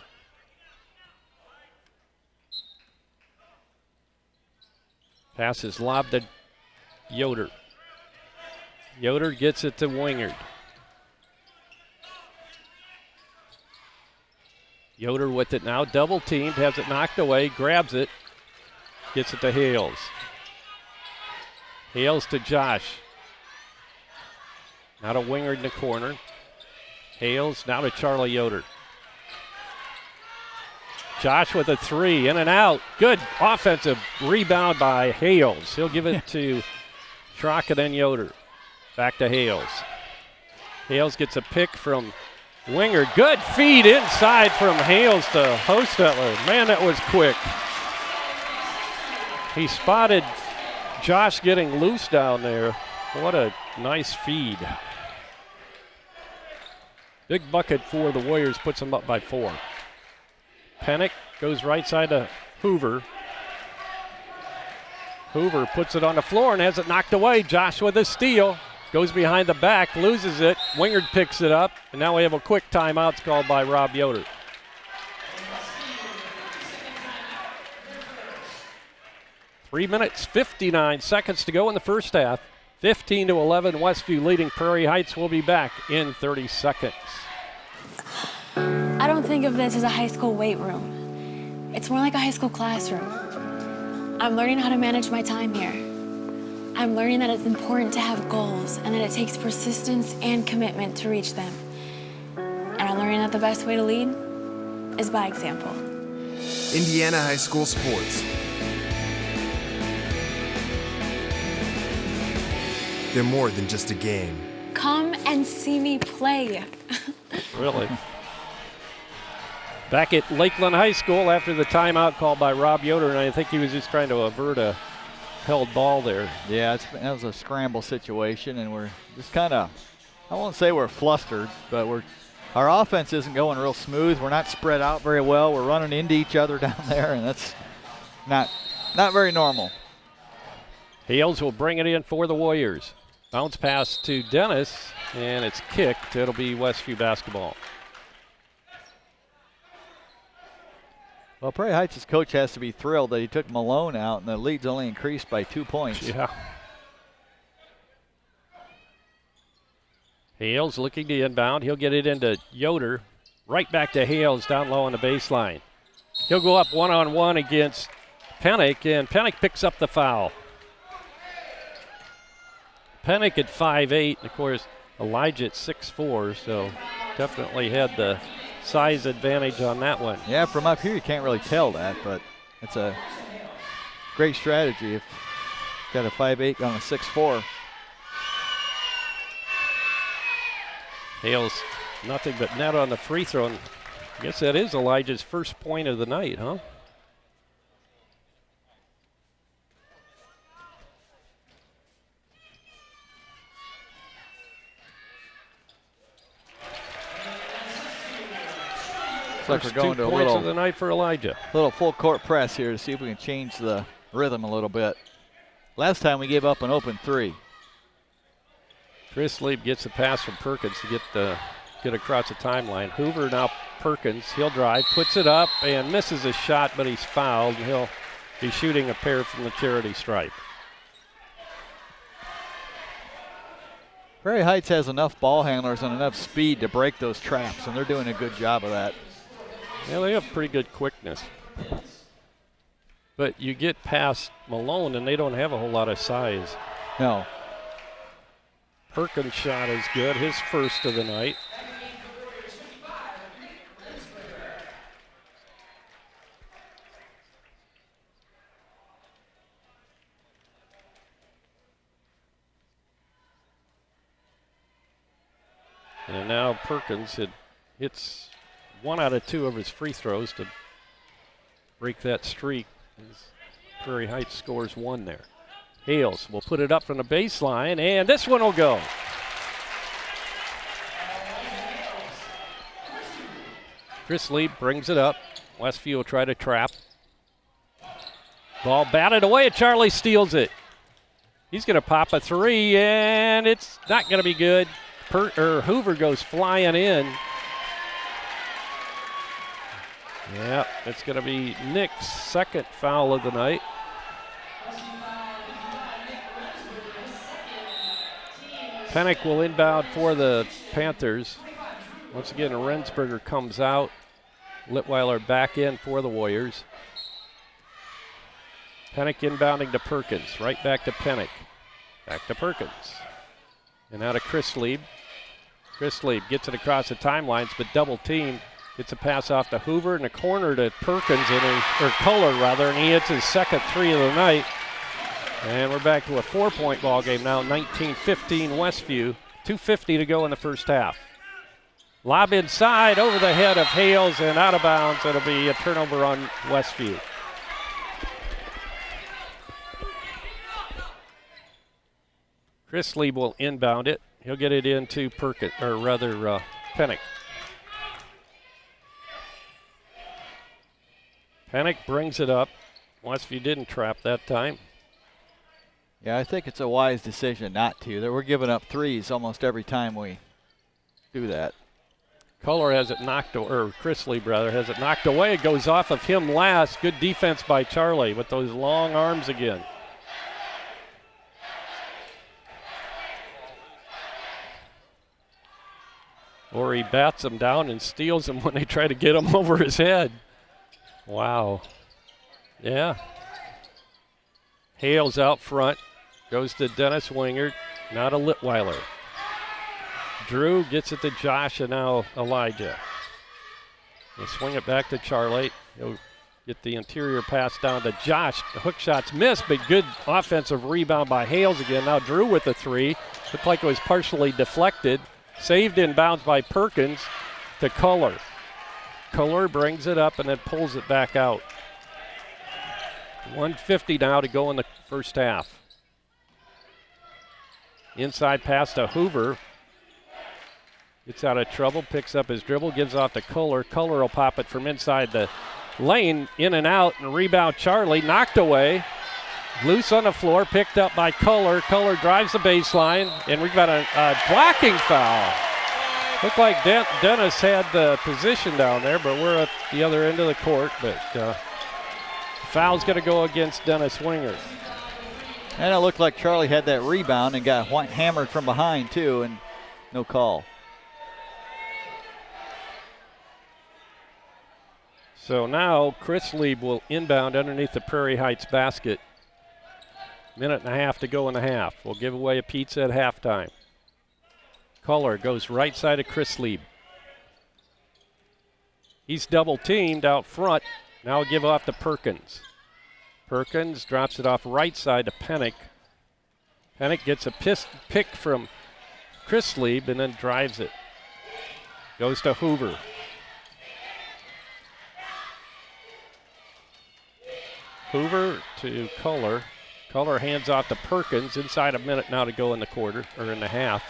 Speaker 4: Pass is lobbed to Yoder. Yoder gets it to Wingard. Yoder with it now, double teamed, has it knocked away, grabs it, gets it to Hales. Hales to Josh. Now to Wingard in the corner. Hales now to Charlie Yoder. Josh with a three, in and out. Good offensive rebound by Hales. He'll give it to Schrock and then Yoder. Back to Hales. Hales gets a pick from Wingard. Good feed inside from Hales to Hostetler. Man, that was quick. He spotted Josh getting loose down there. What a nice feed. Big bucket for the Warriors, puts them up by 4. Pennick goes right side to Hoover. Hoover puts it on the floor and has it knocked away. Josh with a steal. Goes behind the back, loses it. Wingard picks it up, and now we have a quick timeout. It's called by Rob Yoder. Three minutes, 59 seconds to go in the first half. 15-11, Westview leading Prairie Heights. Will be back in 30 seconds.
Speaker 9: I don't think of this as a high school weight room. It's more like a high school classroom. I'm learning how to manage my time here. I'm learning that it's important to have goals and that it takes persistence and commitment to reach them. And I'm learning that the best way to lead is by example.
Speaker 8: Indiana high school sports. They're more than just a game.
Speaker 9: Come and see me play.
Speaker 4: Really? Back at Lakeland High School after the timeout called by Rob Yoder, and I think he was just trying to avert a held ball there.
Speaker 10: Yeah, that was a scramble situation, and we're just kind of, I won't say we're flustered, but our offense isn't going real smooth. We're not spread out very well. We're running into each other down there, and that's not very normal.
Speaker 4: Hales will bring it in for the Warriors. Bounce pass to Dennis, and it's kicked. It'll be Westview basketball.
Speaker 10: Well, Prairie Heights' coach has to be thrilled that he took Malone out and the lead's only increased by 2 points.
Speaker 4: Yeah. Hales looking to inbound. He'll get it into Yoder. Right back to Hales down low on the baseline. He'll go up one-on-one against Pennick, and Pennick picks up the foul. Pennick at 5'8", and of course Elijah at 6'4", so definitely had the size advantage on that one.
Speaker 10: Yeah, from up here you can't really tell that, but it's a great strategy if you've got a 5'8" on a 6'4".
Speaker 4: Hales nothing but net on the free throw, and I guess that is Elijah's first point of the night, huh?
Speaker 10: Looks like we're going to a
Speaker 4: 2 points of the night for Elijah.
Speaker 10: Little full court press here to see if we can change the rhythm a little bit. Last time we gave up an open 3.
Speaker 4: Chris Lieb gets a pass from Perkins to get across the timeline. Hoover now Perkins. He'll drive, puts it up, and misses a shot, but he's fouled. He'll be shooting a pair from the charity stripe.
Speaker 10: Prairie Heights has enough ball handlers and enough speed to break those traps, and they're doing a good job of that.
Speaker 4: Yeah, they have pretty good quickness. But you get past Malone, and they don't have a whole lot of size.
Speaker 10: No.
Speaker 4: Perkins' shot is good, his first of the night. And now Perkins hits 1 out of 2 of his free throws to break that streak. As Prairie Heights scores 1 there. Hales will put it up from the baseline, and this one will go. Chris Lee brings it up. Westview will try to trap. Ball batted away, and Charlie steals it. He's going to pop a 3, and it's not going to be good. Hoover goes flying in. Yeah, it's going to be Nick's second foul of the night. Pennick will inbound for the Panthers. Once again, Rensberger comes out. Litweiler back in for the Warriors. Pennick inbounding to Perkins. Right back to Pennick. Back to Perkins. And out of Chris Lieb. Chris Lieb gets it across the timelines, but double teamed. Gets a pass off to Hoover and a corner to Perkins, or Kohler rather, and he hits his second 3 of the night. And we're back to a 4-point ball game now, 19-15 Westview. 2:50 to go in the first half. Lob inside, over the head of Hales and out of bounds. It'll be a turnover on Westview. Chris Lieb will inbound it. He'll get it into Perkins, or rather Pennick. Pennick brings it up. Westview didn't trap that time.
Speaker 10: Yeah, I think it's a wise decision not to. We're giving up 3s almost every time we do that.
Speaker 4: Kohler has it knocked, or Chris Lieb rather, has it knocked away. It goes off of him last. Good defense by Charlie with those long arms again. Or he bats him down and steals him when they try to get him over his head. Wow. Yeah. Hales out front. Goes to Dennis Wingert. Now to Litweiler. Drew gets it to Josh and now Elijah. They swing it back to Charlie. He'll get the interior pass down to Josh. The hook shot's missed, but good offensive rebound by Hales again. Now Drew with the 3. Looked like it was partially deflected. Saved inbounds by Perkins to Kohler. Kohler brings it up and then pulls it back out. 1:50 now to go in the first half. Inside pass to Hoover. Gets out of trouble, picks up his dribble, gives off to Kohler. Kohler will pop it from inside the lane, in and out, and rebound Charlie, knocked away. Loose on the floor, picked up by Kohler. Kohler drives the baseline, and we've got a blocking foul. Looked like Dennis had the position down there, but we're at the other end of the court. But foul's going to go against Dennis Wingert.
Speaker 10: And it looked like Charlie had that rebound and got hammered from behind, too, and no call.
Speaker 4: So now Chris Lieb will inbound underneath the Prairie Heights basket. 1.5 to go in the half. We'll give away a pizza at halftime. Kohler goes right side of Chris Lieb. He's double teamed out front. Now give off to Perkins. Perkins drops it off right side to Pennick. Pennick gets a pick from Chris Lieb and then drives it. Goes to Hoover. Hoover to Kohler. Kohler hands off to Perkins. Inside a minute now to go in the quarter, or in the half.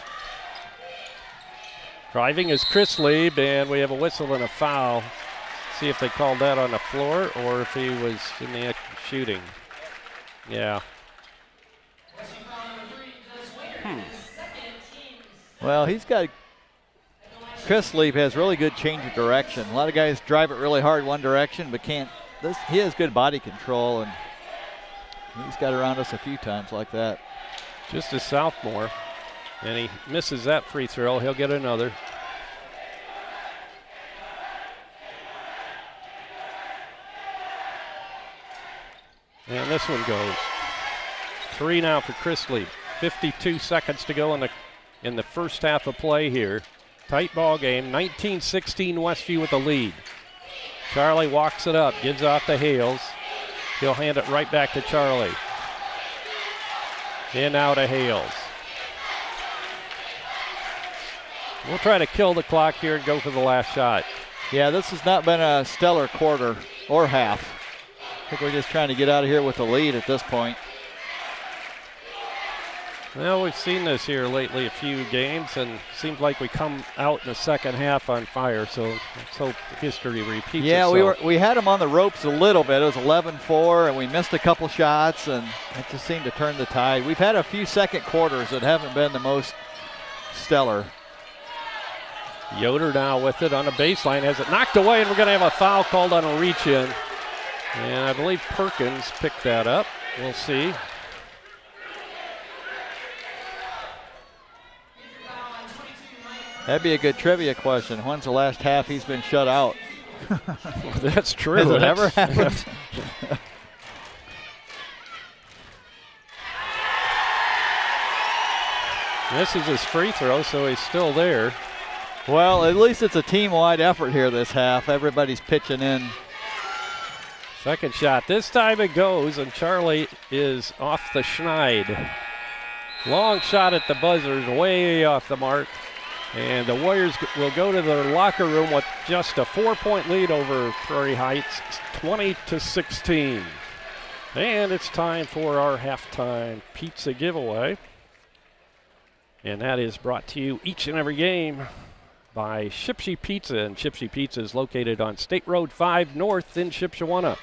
Speaker 4: Driving is Chris Lieb, and we have a whistle and a foul. See if they called that on the floor or if he was in the act of shooting. Yeah.
Speaker 10: Well, Chris Lieb has really good change of direction. A lot of guys drive it really hard one direction, but can't. He has good body control, and he's got around us a few times like that.
Speaker 4: Just a sophomore, and he misses that free throw. He'll get another. And this one goes. 3 now for Chrisley. 52 seconds to go in the first half of play here. Tight ball game. 19-16 Westview with the lead. Charlie walks it up, gives off to Hales. He'll hand it right back to Charlie. In now to Hales. We'll try to kill the clock here and go for the last shot.
Speaker 10: Yeah, this has not been a stellar quarter or half. I think we're just trying to get out of here with the lead at this point.
Speaker 4: Well, we've seen this here lately, a few games, and seems like we come out in the second half on fire, so let's hope history repeats itself.
Speaker 10: Yeah, we had them on the ropes a little bit. It was 11-4, and we missed a couple shots, and it just seemed to turn the tide. We've had a few second quarters that haven't been the most stellar.
Speaker 4: Yoder now with it on the baseline, has it knocked away, and we're going to have a foul called on a reach-in. And I believe Perkins picked that up. We'll see.
Speaker 10: That'd be a good trivia question. When's the last half he's been shut out?
Speaker 4: That's true.
Speaker 10: Has it ever happened?
Speaker 4: This is his free throw, so he's still there.
Speaker 10: Well, at least it's a team-wide effort here this half. Everybody's pitching in.
Speaker 4: Second shot. This time it goes, and Charlie is off the schneid. Long shot at the buzzers, way off the mark. And the Warriors will go to their locker room with just a 4-point lead over Prairie Heights, 20-16. And it's time for our halftime pizza giveaway. And that is brought to you each and every game by Shipsy Pizza. And Shipsy Pizza is located on State Road 5 North in Shipshewana.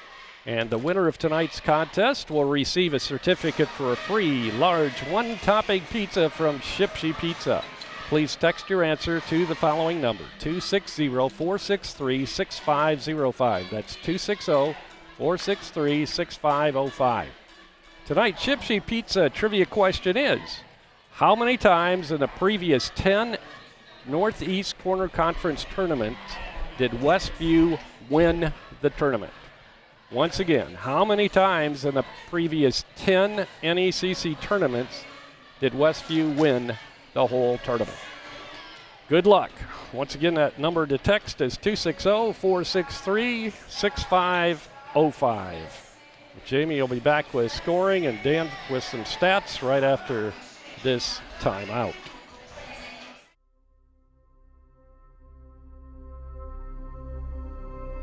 Speaker 4: And the winner of tonight's contest will receive a certificate for a free large one-topping pizza from Shipsy Pizza. Please text your answer to the following number, 260-463-6505. That's 260-463-6505. Tonight's Shipsy Pizza trivia question is, how many times in the previous 10 Northeast Corner Conference tournaments did Westview win the tournament? Once again, how many times in the previous 10 NECC tournaments did Westview win the whole tournament? Good luck. Once again, that number to text is 260-463-6505. Jamie will be back with scoring and Dan with some stats right after this timeout.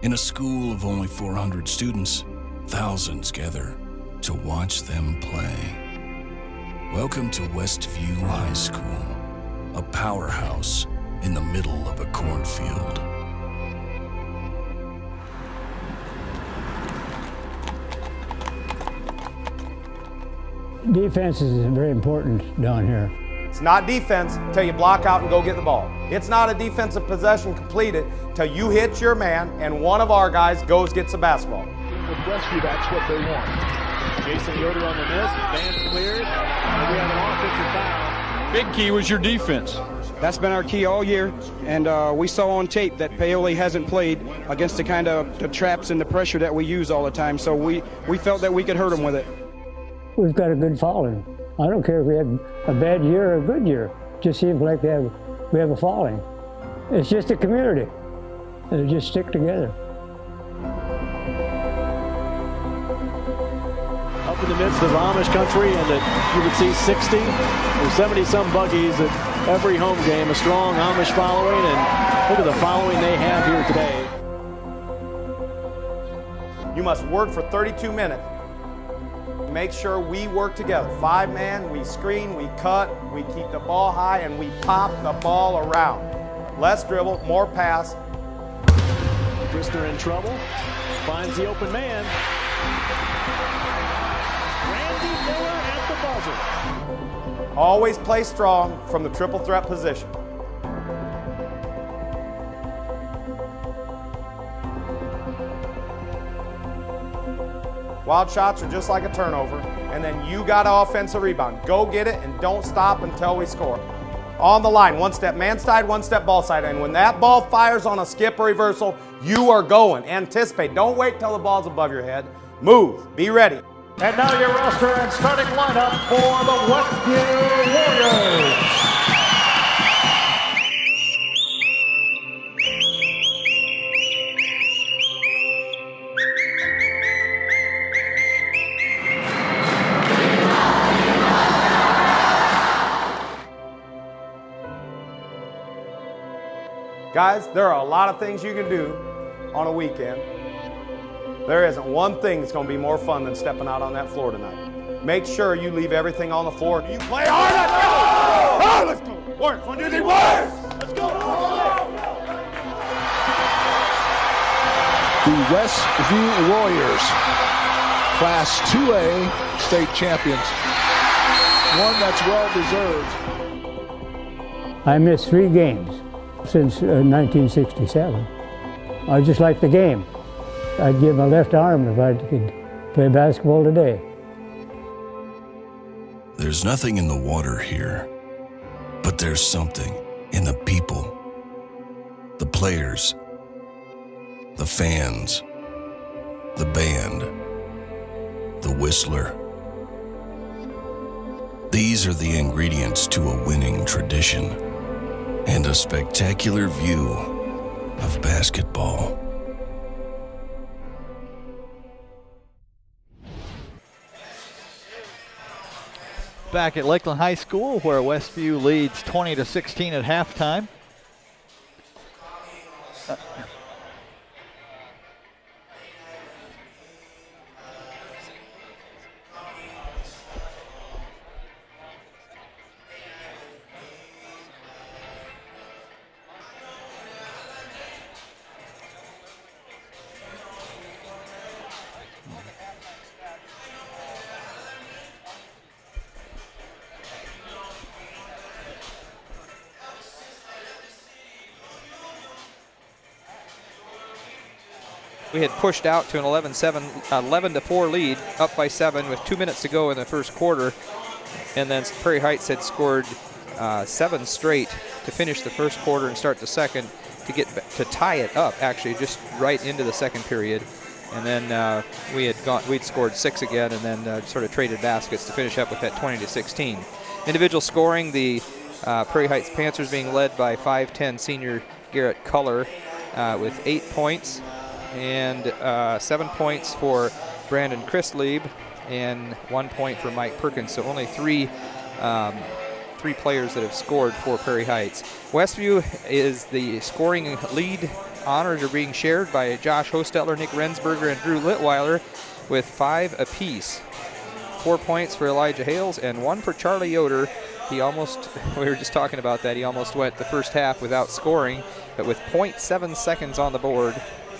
Speaker 11: In a school of only 400 students, thousands gather to watch them play. Welcome to Westview High School, a powerhouse in the middle of a cornfield.
Speaker 12: Defense is very important down here.
Speaker 13: It's not defense till you block out and go get the ball. It's not a defensive possession completed till you hit your man and one of our guys goes gets the basketball.
Speaker 1: With Westview, that's what they want. Jason Yoder on the miss, Vance clears, and we have an offensive foul.
Speaker 14: Big key was your defense. That's been our key all year, and we saw on tape that Paoli hasn't played against the kind of the traps and the pressure that we use all the time, so we felt that we could hurt him with it.
Speaker 12: We've got a good following. I don't care if we had a bad year or a good year. It just seems like we have a following. It's just a community. They just stick together.
Speaker 1: Up in the midst of Amish country, and that you would see 60 or 70-some buggies at every home game, a strong Amish following, and look at the following they have here today.
Speaker 13: You must work for 32 minutes. Make sure we work together. 5-man, we screen, we cut, we keep the ball high, and we pop the ball around. Less dribble, more pass.
Speaker 1: Christer in trouble, finds the open man. Randy Miller at the buzzer.
Speaker 13: Always play strong from the triple threat position. Wild shots are just like a turnover, and then you got an offensive rebound. Go get it and don't stop until we score. On the line, one step man side, one step ball side, and when that ball fires on a skip or reversal, you are going. Anticipate. Don't wait till the ball's above your head. Move. Be ready.
Speaker 3: And now your roster and starting lineup for the Westview Warriors.
Speaker 13: Guys, there are a lot of things you can do on a weekend. There isn't one thing that's going to be more fun than stepping out on that floor tonight. Make sure you leave everything on the floor. You play hard. Let's go! Oh, let's go. Warriors, 1, 2, 3, Warriors! Let's go!
Speaker 15: The Westview Warriors, Class 2A state champions. One that's well deserved.
Speaker 12: I missed 3 games since 1967. I just like the game. I'd give my left arm if I could play basketball today.
Speaker 11: There's nothing in the water here, but there's something in the people, the players, the fans, the band, the whistler. These are the ingredients to a winning tradition and a spectacular view of basketball.
Speaker 10: Back at Lakeland High School, where Westview leads 20-16 at halftime.
Speaker 16: We had pushed out to an 11-4 lead, up by 7 with 2 minutes to go in the first quarter. And then Prairie Heights had scored 7 straight to finish the first quarter and start the second to tie it up, actually, just right into the second period. And then we'd scored 6 again, and then sort of traded baskets to finish up with that 20-16. Individual scoring, the Prairie Heights Panthers being led by 5'10" senior Garrett Culler with 8 points. And 7 points for Brandon Christlieb and 1 point for Mike Perkins. So only three players that have scored for Prairie Heights. Westview is the scoring lead. Honors are being shared by Josh Hostetler, Nick Rensberger, and Drew Litweiler with 5 apiece. 4 points for Elijah Hales and 1 for Charlie Yoder. He almost, we were just talking about that, he almost went the first half without scoring, but with 0.7 seconds on the board,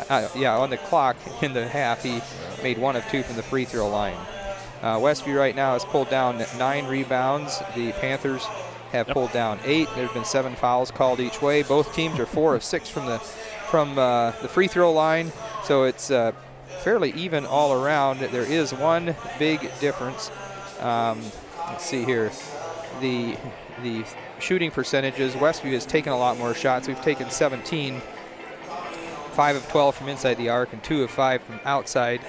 Speaker 16: on the clock in the half, he made 1 of 2 from the free throw line. Westview right now has pulled down 9 rebounds. The Panthers have pulled down 8. There's been 7 fouls called each way. Both teams are 4 of 6 from the free throw line, so it's fairly even all around. There is one big difference. Let's see here. The shooting percentages, Westview has taken a lot more shots. We've taken 17. 5 of 12 from inside the arc and 2 of 5 from outside.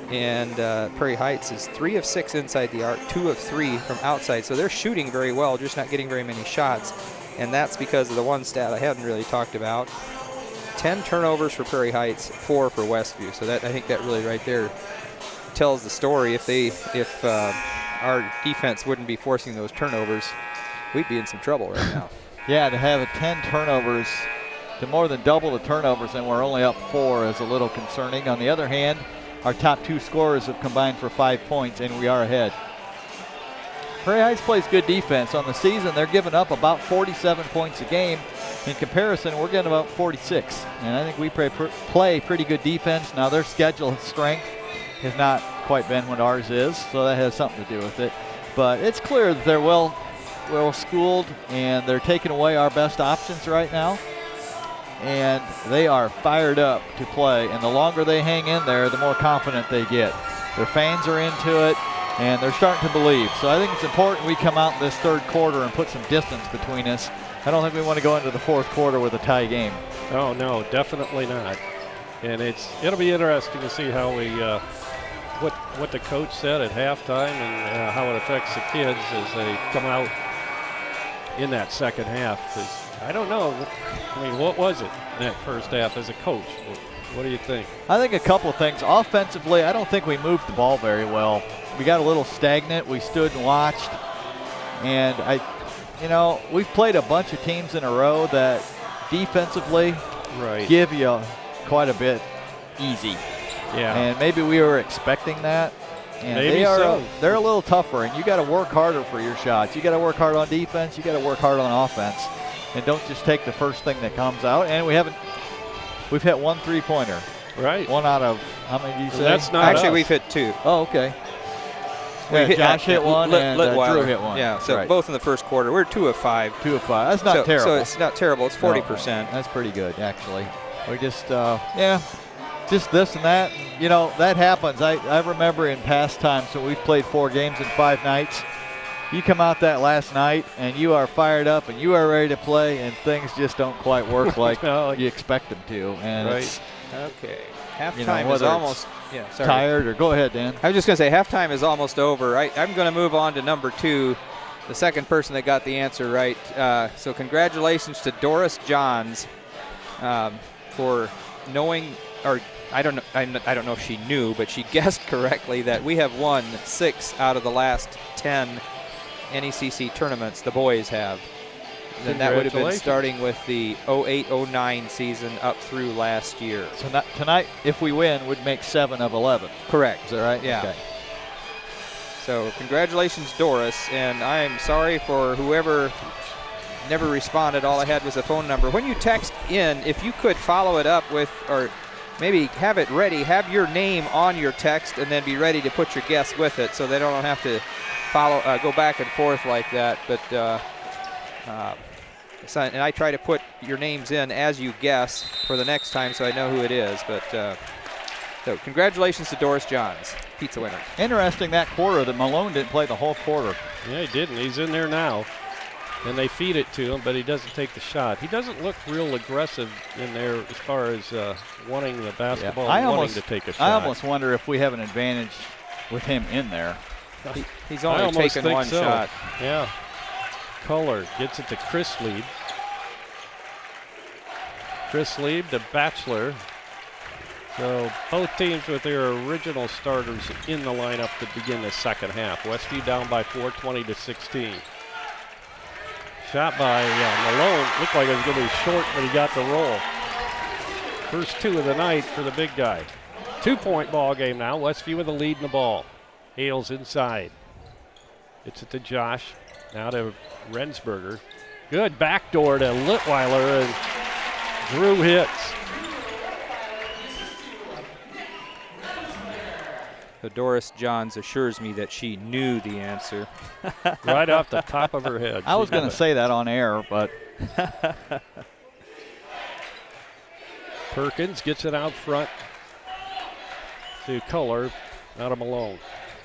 Speaker 16: And Prairie Heights is 3 of 6 inside the arc, 2 of 3 from outside. So they're shooting very well, just not getting very many shots. And that's because of the one stat I hadn't really talked about. 10 turnovers for Prairie Heights, 4 for Westview. So that, I think that really right there tells the story. If our defense wouldn't be forcing those turnovers, we'd be in some trouble right now.
Speaker 10: Yeah, to have 10 turnovers, to more than double the turnovers, and we're only up 4 is a little concerning. On the other hand, our top 2 scorers have combined for 5 points, and we are ahead. Prairie Heights plays good defense. On the season, they're giving up about 47 points a game. In comparison, we're getting about 46. And I think we play pretty good defense. Now, their schedule strength has not quite been what ours is, so that has something to do with it. But it's clear that they're well schooled, and they're taking away our best options right now. And they are fired up to play, and the longer they hang in there, the more confident they get. Their fans are into it, and they're starting to believe. So I think it's important we come out in this third quarter and put some distance between us. I don't think we want to go into the fourth quarter with a tie game.
Speaker 4: Oh, no, definitely not. And it'll be interesting to see how we what the coach said at halftime and how it affects the kids as they come out in that second half. 'Cause I don't know. I mean, what was it in that first half as a coach? What do you think?
Speaker 10: I think a couple of things. Offensively, I don't think we moved the ball very well. We got a little stagnant. We stood and watched. And we've played a bunch of teams in a row that defensively give you quite a bit easy.
Speaker 4: Yeah.
Speaker 10: And maybe we were expecting that. And
Speaker 4: maybe
Speaker 10: they're a little tougher, and you got to work harder for your shots. You got to work hard on defense. You got to work hard on offense, and don't just take the first thing that comes out. And we've hit 1 3-pointer.
Speaker 4: Right.
Speaker 10: 1 out of how many do you say?
Speaker 16: That's not actually us. We've hit 2.
Speaker 10: Oh, okay. Josh hit 1 and Drew hit 1.
Speaker 16: Yeah, so both in the first quarter. We're 2 of 5.
Speaker 10: 2 of 5. That's not terrible.
Speaker 16: So it's not terrible. It's 40%.
Speaker 10: That's pretty good, actually. We just just this and that. That happens. I remember in past times when we've played 4 games in 5 nights, you come out that last night and you are fired up and you are ready to play, and things just don't quite work like you expect them to. And it's,
Speaker 16: okay. Halftime is almost
Speaker 10: tired, or go ahead, Dan.
Speaker 16: I was just going to say halftime is almost over. I'm going to move on to number 2, the second person that got the answer right. So congratulations to Doris Johns for knowing, or I don't know if she knew, but she guessed correctly that we have won 6 out of the last 10 NECC tournaments. The boys have. And that would have been starting with the 08-09 season up through last year.
Speaker 10: So tonight, if we win, would make 7 of 11.
Speaker 16: Correct.
Speaker 10: Is that right?
Speaker 16: Yeah.
Speaker 10: Okay.
Speaker 16: So congratulations, Doris. And I'm sorry for whoever never responded. All I had was a phone number. When you text in, if you could follow it up with, or maybe have it ready, have your name on your text, and then be ready to put your guess with it, so they don't have to go back and forth like that. But and I try to put your names in as you guess for the next time, so I know who it is. But so congratulations to Doris Johns, pizza winner.
Speaker 10: Interesting that quarter that Malone didn't play the whole quarter.
Speaker 4: Yeah, he didn't. He's in there now. And they feed it to him, but he doesn't take the shot. He doesn't look real aggressive in there as far as wanting the basketball and wanting to take a shot.
Speaker 10: I almost wonder if we have an advantage with him in there.
Speaker 16: He's only taken 1 shot.
Speaker 4: Yeah. Kohler gets it to Chris Lieb. Chris Lieb to Batchelor. So both teams with their original starters in the lineup to begin the second half. Westview down by 4, 20-16. Shot by Malone. Looked like it was going to be short, but he got the roll. First 2 of the night for the big guy. 2-point ball game now. Westview with the lead in the ball. Hales inside. Gets it to Josh. Now to Rensberger. Good backdoor to Litweiler, and Drew hits.
Speaker 16: So Doris Johns assures me that she knew the answer.
Speaker 4: Right off the top of her head.
Speaker 10: I was going to say that on air, but.
Speaker 4: Perkins gets it out front to Kohler, out of Malone.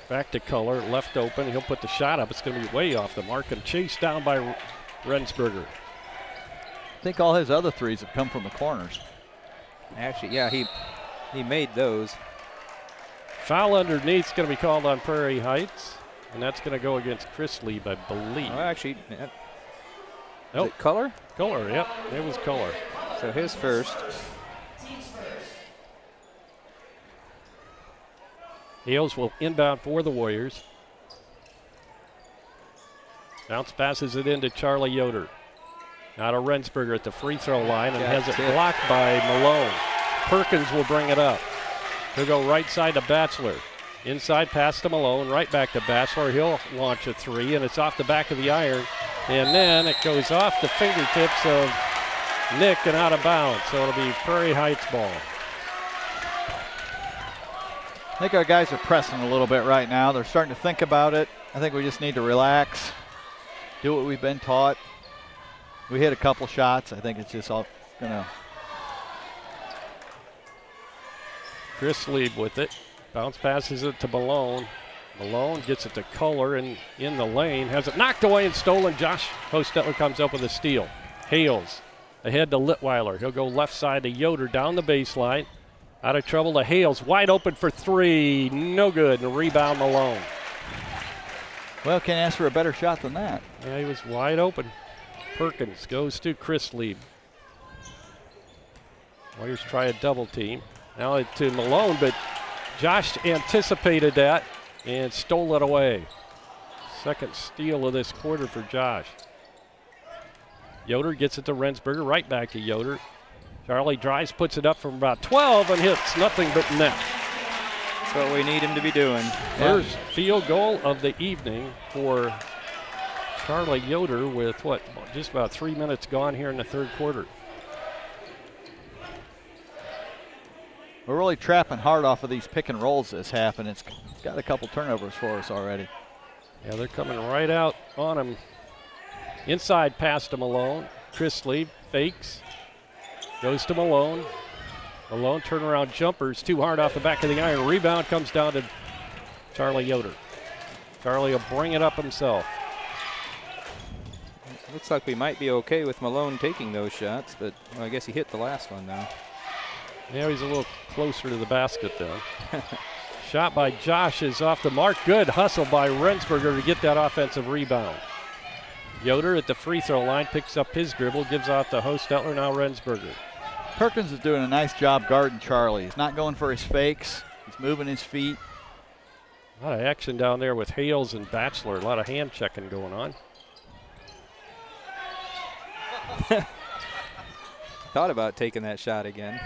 Speaker 4: Back to Kohler, left open. He'll put the shot up. It's going to be way off the mark and chased down by Rensberger.
Speaker 10: I think all his other threes have come from the corners.
Speaker 16: Actually, yeah, he made those.
Speaker 4: Foul underneath is going to be called on Prairie Heights, and that's going to go against Chris Lieb, I believe.
Speaker 16: Well, actually,
Speaker 4: nope.
Speaker 16: Is it Kohler?
Speaker 4: Kohler, yep. It was Kohler.
Speaker 16: So his first.
Speaker 4: Hales will inbound for the Warriors. Bounce passes it into Charlie Yoder. Now to Rensberger at the free throw line and has it blocked by Malone. Perkins will bring it up. He'll go right side to Batchelor. Inside pass to Malone, right back to Batchelor. He'll launch a 3, and it's off the back of the iron. And then it goes off the fingertips of Nick and out of bounds. So it'll be Prairie Heights ball.
Speaker 10: I think our guys are pressing a little bit right now. They're starting to think about it. I think we just need to relax, do what we've been taught. We hit a couple shots. I think it's just all going to.
Speaker 4: Chris Lieb with it. Bounce passes it to Malone. Malone gets it to Kohler in the lane. Has it knocked away and stolen. Josh Hostetler comes up with a steal. Hales ahead to Litweiler. He'll go left side to Yoder down the baseline. Out of trouble to Hales. Wide open for three. No good. And a rebound Malone.
Speaker 10: Well, can't ask for a better shot than that.
Speaker 4: Yeah, he was wide open. Perkins goes to Chris Lieb. Warriors try a double team. Now to Malone, but Josh anticipated that and stole it away. Second steal of this quarter for Josh. Yoder gets it to Rensberger, right back to Yoder. Charlie drives, puts it up from about 12 and hits nothing but net.
Speaker 16: That's what we need him to be doing.
Speaker 4: First field goal of the evening for Charlie Yoder with what, just about 3 minutes gone here in the third quarter.
Speaker 10: We're really trapping hard off of these pick and rolls this half, and it's got a couple turnovers for us already.
Speaker 4: Yeah, they're coming right out on him. Inside pass to Malone. Chris Lieb fakes. Goes to Malone. Malone turnaround jumpers too hard off the back of the iron. Rebound comes down to Charlie Yoder. Charlie will bring it up himself.
Speaker 16: Looks like we might be okay with Malone taking those shots, but well, I guess he hit the last one now.
Speaker 4: Yeah, he's a little closer to the basket though. Shot by Josh is off the mark. Good hustle by Rensberger to get that offensive rebound. Yoder at the free throw line picks up his dribble, gives off to Hostetler, now Rensberger.
Speaker 10: Perkins is doing a nice job guarding Charlie. He's not going for his fakes. He's moving his feet.
Speaker 4: A lot of action down there with Hales and Batchelor. A lot of hand checking going on.
Speaker 16: Thought about taking that shot again.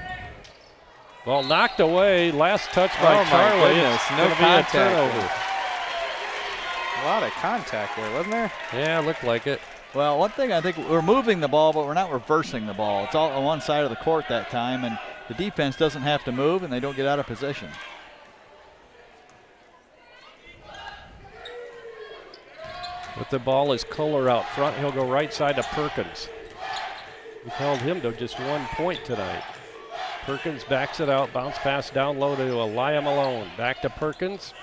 Speaker 4: Ball knocked away. Last touch by Charlie.
Speaker 16: My goodness, no contact.
Speaker 4: Turnover.
Speaker 16: A lot of contact there, wasn't there?
Speaker 4: Yeah, looked like it.
Speaker 10: Well, one thing I think, we're moving the ball, but we're not reversing the ball. It's all on one side of the court that time, and the defense doesn't have to move, and they don't get out of position.
Speaker 4: With the ball is Kohler out front. He'll go right side to Perkins. We've held him to just 1 point tonight. Perkins backs it out. Bounce pass down low to Elia Malone. Back to Perkins.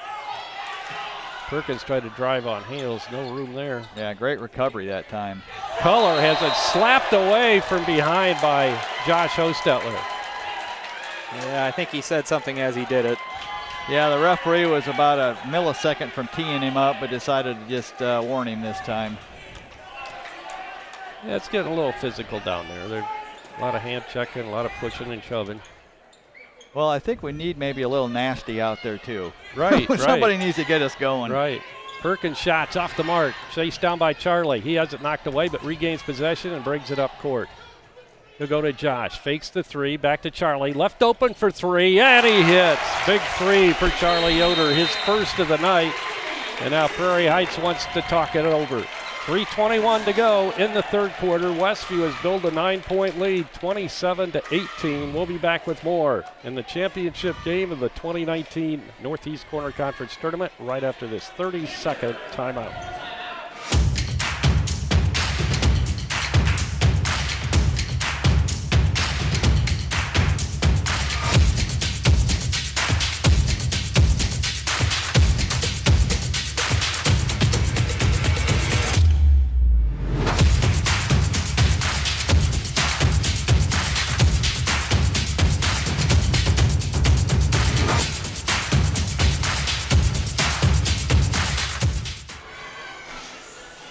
Speaker 4: Perkins tried to drive on Hales. No room there.
Speaker 10: Yeah, great recovery that time.
Speaker 4: Kohler has it slapped away from behind by Josh Hostetler.
Speaker 16: Yeah, I think he said something as he did it.
Speaker 10: Yeah, the referee was about a millisecond from teeing him up, but decided to just warn him this time.
Speaker 4: Yeah, it's getting a little physical down there. There's a lot of hand checking, a lot of pushing and shoving.
Speaker 10: Well, I think we need maybe a little nasty out there, too.
Speaker 4: Right, right.
Speaker 10: Somebody needs to get us going.
Speaker 4: Right. Perkins shots off the mark. Chased down by Charlie. He has it knocked away, but regains possession and brings it up court. He'll go to Josh. Fakes the three. Back to Charlie. Left open for three, and he hits. Big three for Charlie Yoder, his first of the night. And now Prairie Heights wants to talk it over. 3:21 to go in the third quarter. Westview has built a 9-point lead, 27-18. We'll be back with more in the championship game of the 2019 Northeast Corner Conference Tournament right after this 30-second timeout.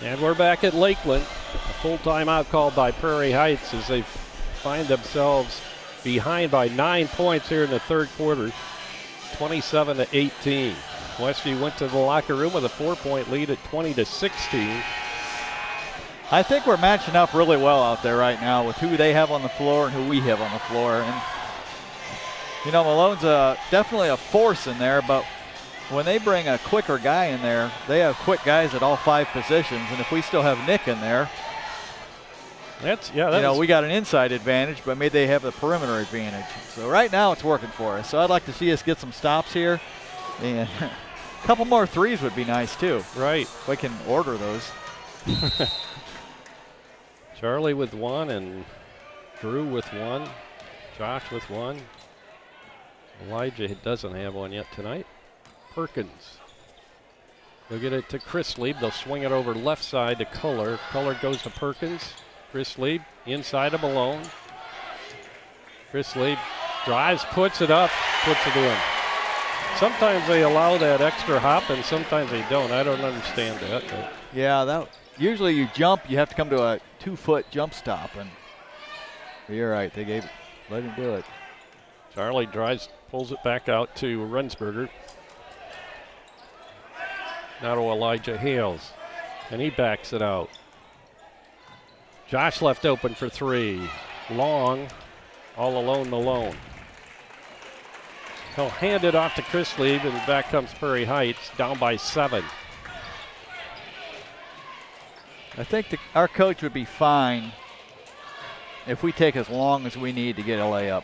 Speaker 4: And we're back at Lakeland. A full timeout called by Prairie Heights as they find themselves behind by 9 points here in the third quarter, 27-18. Westview went to the locker room with a 4-point lead at 20-16.
Speaker 10: I think we're matching up really well out there right now with who they have on the floor and who we have on the floor. And, you know, Malone's definitely a force in there, but when they bring a quicker guy in there, they have quick guys at all 5 positions. And if we still have Nick in there, we got an inside advantage, but maybe they have the perimeter advantage. So right now it's working for us. So I'd like to see us get some stops here. And a couple more threes would be nice too.
Speaker 4: Right.
Speaker 10: If we can order those.
Speaker 4: Charlie with one and Drew with one. Josh with one. Elijah doesn't have one yet tonight. Perkins. They'll get it to Chris Lieb. They'll swing it over left side to Kohler. Kohler goes to Perkins. Chris Lieb inside of Malone. Chris Lieb Drives, puts it up, puts it in. Sometimes they allow that extra hop, and sometimes they don't. I don't understand that. But.
Speaker 10: Yeah, usually you jump, you have to come to a 2-foot jump stop, and you're right. They let him do it.
Speaker 4: Charlie drives, pulls it back out to Rensberger. Now to Elijah Hales, and he backs it out. Josh left open for 3. Long, all alone Malone. He'll hand it off to Chris Lieb, and back comes Prairie Heights, down by 7.
Speaker 10: I think our coach would be fine if we take as long as we need to get a layup.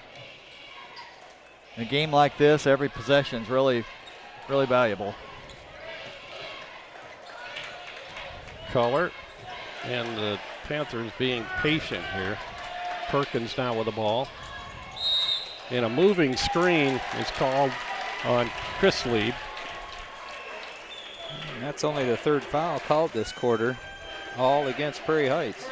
Speaker 10: In a game like this, every possession is really, really valuable.
Speaker 4: Color, and the Panthers being patient here. Perkins now with the ball. And a moving screen is called on Chris Lieb.
Speaker 16: And that's only the 3rd foul called this quarter, all against Prairie Heights.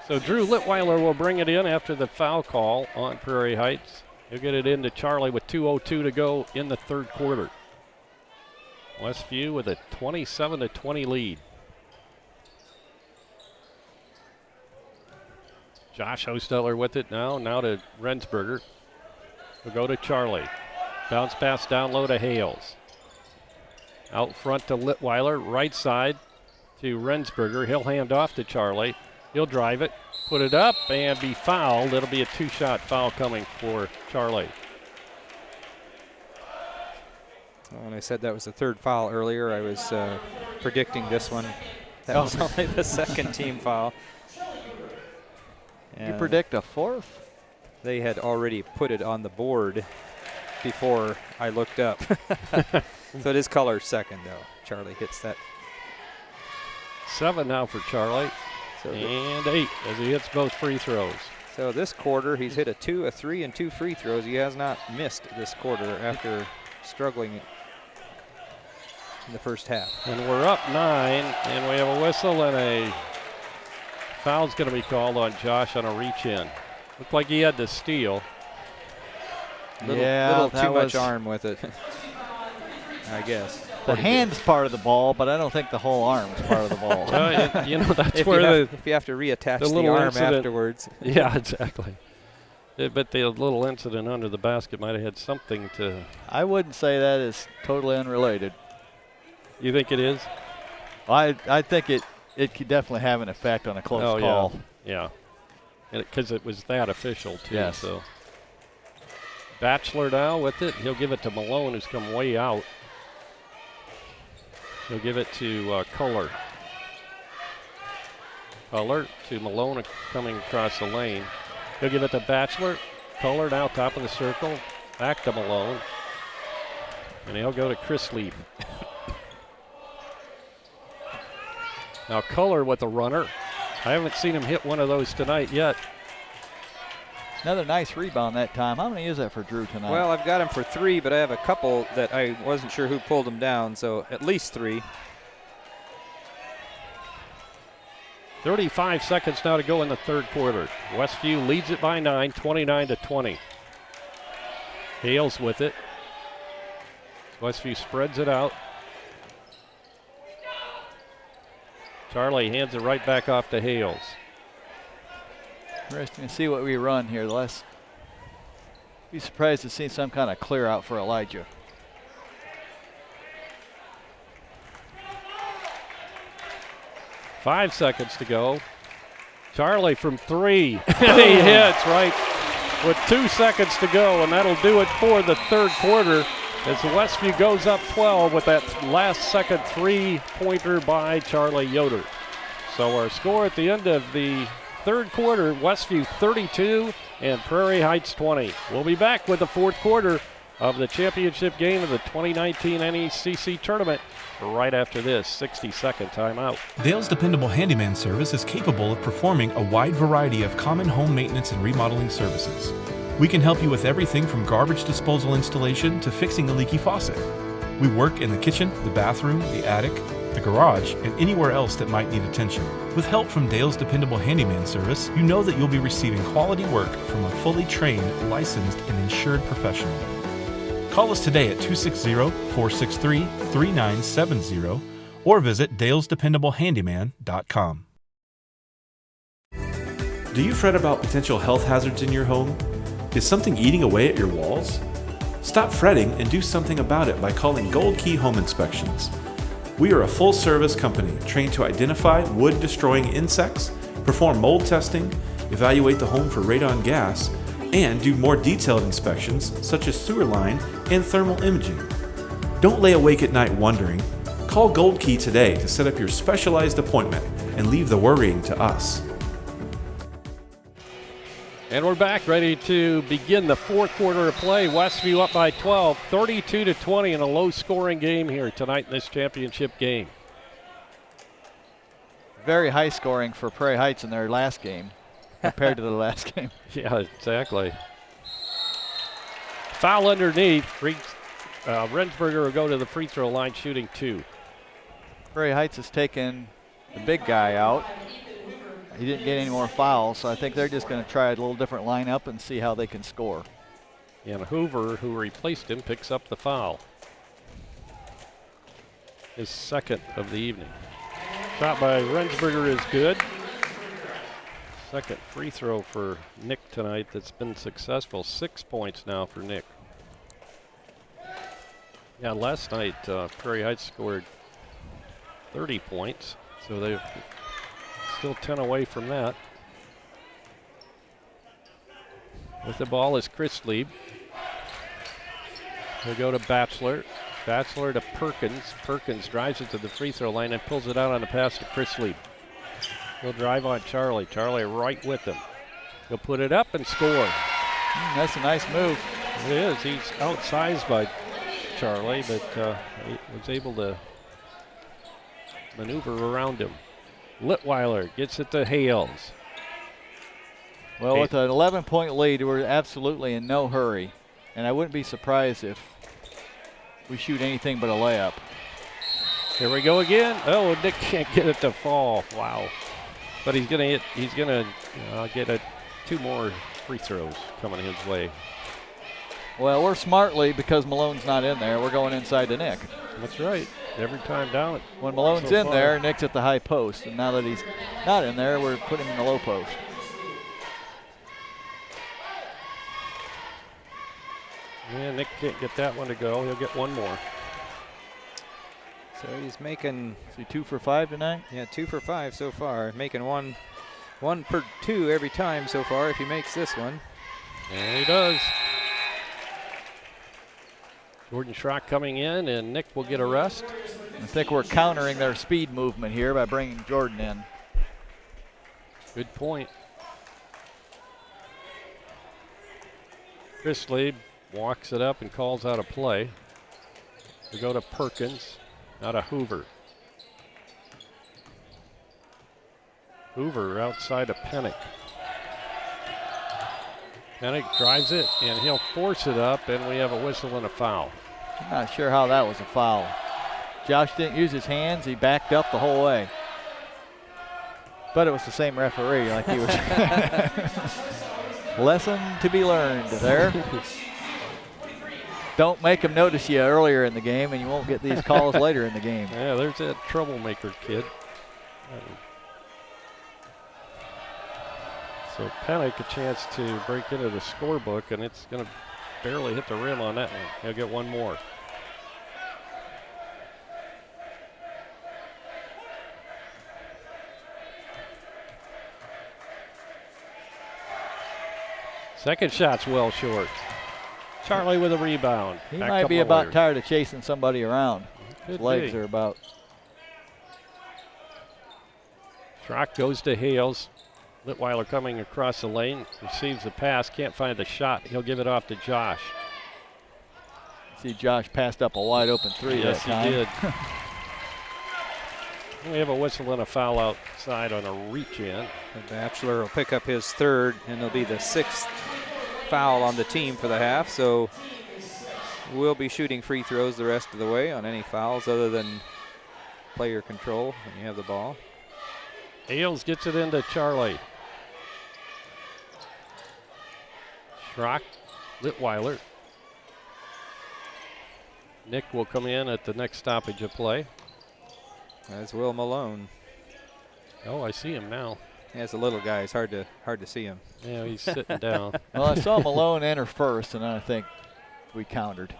Speaker 4: So Drew Litweiler will bring it in after the foul call on Prairie Heights. He'll get it into Charlie with 2:02 to go in the 3rd quarter. Westview with a 27-20 lead. Josh Hosteller with it now to Rensberger. We'll go to Charlie. Bounce pass down low to Hales. Out front to Litweiler, right side to Rensberger. He'll hand off to Charlie. He'll drive it, put it up, and be fouled. It'll be a 2-shot foul coming for Charlie.
Speaker 16: When I said that was the 3rd foul earlier, I was predicting this one. That was only the 2nd team foul.
Speaker 10: You predict a 4th?
Speaker 16: They had already put it on the board before I looked up. So it is Color's 2nd, though. Charlie hits that.
Speaker 4: 7 now for Charlie, and 8 as he hits both free throws.
Speaker 16: So this quarter, he's hit a 2, a 3, and 2 free throws. He has not missed this quarter after struggling in the first half.
Speaker 4: And we're up 9, and we have a whistle, and a foul's going to be called on Josh on a reach-in. Looked like he had to steal.
Speaker 16: Little too much arm with it, I guess.
Speaker 10: The hand's part of the ball, but I don't think the whole arm's part of the ball.
Speaker 4: Well, you know, that's
Speaker 16: if
Speaker 4: where
Speaker 16: if you have to reattach the arm afterwards.
Speaker 4: Yeah, exactly. But the little incident under the basket might have had something to.
Speaker 10: I wouldn't say that is totally unrelated.
Speaker 4: You think it is?
Speaker 10: I think it could definitely have an effect on a close call.
Speaker 4: Yeah. Because it was that official, too.
Speaker 10: Yes.
Speaker 4: So Batchelor now with it. He'll give it to Malone, who's come way out. He'll give it to Kohler. Kohler to Malone coming across the lane. He'll give it to Batchelor. Kohler now top of the circle. Back to Malone. And he'll go to Chris Lieb. Now Kohler with the runner. I haven't seen him hit one of those tonight yet.
Speaker 10: Another nice rebound that time. How many is that for Drew tonight?
Speaker 16: Well, I've got him for 3, but I have a couple that I wasn't sure who pulled him down, so at least 3.
Speaker 4: 35 seconds now to go in the 3rd quarter. Westview leads it by 9, 29-20. Hales with it. Westview spreads it out. Charlie hands it right back off to Hales.
Speaker 10: Interesting to see what we run here. Be surprised to see some kind of clear out for Elijah.
Speaker 4: Five seconds to go. Charlie from 3. And he hits right with 2 seconds to go, and that'll do it for the 3rd quarter as Westview goes up 12 with that last second 3-pointer by Charlie Yoder. So our score at the end of the 3rd quarter, Westview 32 and Prairie Heights 20. We'll be back with the 4th quarter of the championship game of the 2019 NECC tournament right after this 60-second timeout.
Speaker 5: Dale's Dependable Handyman Service is capable of performing a wide variety of common home maintenance and remodeling services. We can help you with everything from garbage disposal installation to fixing a leaky faucet. We work in the kitchen, the bathroom, the attic, the garage, and anywhere else that might need attention. With help from Dale's Dependable Handyman Service, you know that you'll be receiving quality work from a fully trained, licensed, and insured professional. Call us today at 260-463-3970 or visit dalesdependablehandyman.com. Do you fret about potential health hazards in your home? Is something eating away at your walls? Stop fretting and do something about it by calling Gold Key Home Inspections. We are a full-service company trained to identify wood-destroying insects, perform mold testing, evaluate the home for radon gas, and do more detailed inspections such as sewer line and thermal imaging. Don't lay awake at night wondering. Call Gold Key today to set up your specialized appointment and leave the worrying to us.
Speaker 4: And we're back, ready to begin the fourth quarter of play. Westview up by 12, 32-20 in a low-scoring game here tonight in this championship game.
Speaker 10: Very high scoring for Prairie Heights in their last game compared to the last game.
Speaker 4: Yeah, exactly. Foul underneath. Rensberger will go to the free throw line shooting 2.
Speaker 10: Prairie Heights has taken the big guy out. He didn't get any more fouls, so I think they're just going to try a little different lineup and see how they can score.
Speaker 4: And Hoover, who replaced him, picks up the foul. His second of the evening. Shot by Rensberger is good. Second free throw for Nick tonight that's been successful. 6 points now for Nick. Yeah, last night Prairie Heights scored 30 points, so they've still 10 away from that. With the ball is Chris Lieb. He'll go to Batchelor. Batchelor to Perkins. Perkins drives it to the free throw line and pulls it out on the pass to Chris Lieb. He'll drive on Charlie. Charlie right with him. He'll put it up and score.
Speaker 10: That's a nice move.
Speaker 4: It is. He's outsized by Charlie, but he was able to maneuver around him. Litweiler gets it to Hales.
Speaker 10: Well, with an 11-point lead, we're absolutely in no hurry. And I wouldn't be surprised if we shoot anything but a layup.
Speaker 4: Here we go again. Oh, Nick can't get it to fall. Wow. But he's gonna get 2 more free throws coming his way.
Speaker 10: Well, we're smartly, because Malone's not in there, we're going inside to Nick.
Speaker 4: That's right. Every time down.
Speaker 10: When Malone's in there, Nick's at the high post. And now that he's not in there, we're putting him in the low post.
Speaker 4: Yeah, Nick can't get that one to go. He'll get 1 more.
Speaker 16: So he's making...
Speaker 10: Is he 2 for 5 tonight?
Speaker 16: Yeah, 2 for 5 so far. Making one per 2 every time so far if he makes this one.
Speaker 4: And he does. Jordan Schrock coming in, and Nick will get a rest.
Speaker 10: I think we're countering their speed movement here by bringing Jordan in.
Speaker 4: Good point. Chris Lieb walks it up and calls out a play. We go to Perkins, now to Hoover. Hoover outside of Pennick. Pennick drives it, and he'll force it up, and we have a whistle and a foul.
Speaker 10: I'm not sure how that was a foul. Josh didn't use his hands. He backed up the whole way. But it was the same referee, like he was. Lesson to be learned there. Don't make him notice you earlier in the game, and you won't get these calls later in the game.
Speaker 4: Yeah, there's that troublemaker kid. So Pennick a chance to break into the scorebook, and it's going to barely hit the rim on that one. He'll get 1 more. Second shot's well short. Charlie with a rebound.
Speaker 10: He might be about tired of chasing somebody around. His legs are about.
Speaker 4: Schrock goes to Hales. Litweiler coming across the lane, receives the pass, can't find the shot. He'll give it off to Josh.
Speaker 10: See, Josh passed up a wide open 3
Speaker 4: yes,
Speaker 10: that time.
Speaker 4: Yes, he did. We have a whistle and a foul outside on a reach in.
Speaker 16: The Batchelor will pick up his 3rd, and it'll be the 6th foul on the team for the half. So we'll be shooting free throws the rest of the way on any fouls other than player control when you have the ball.
Speaker 4: Hales gets it into Charlie. Schrock, Litweiler. Nick will come in at the next stoppage of play.
Speaker 16: As will Malone.
Speaker 4: Oh, I see him now.
Speaker 16: Yeah, as a little guy, it's hard to see him.
Speaker 4: Yeah, he's sitting down.
Speaker 10: Well, I saw Malone enter first, and then I think we countered.